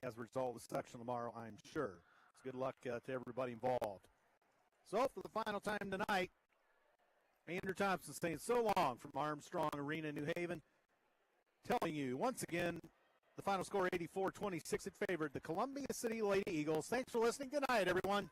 as a result of the section tomorrow, I'm sure. So good luck to everybody involved. So for the final time tonight, Andrew Thompson saying so long from Armstrong Arena, New Haven, telling you once again the final score 84-26 in favor of the Columbia City Lady Eagles. Thanks for listening. Good night, everyone.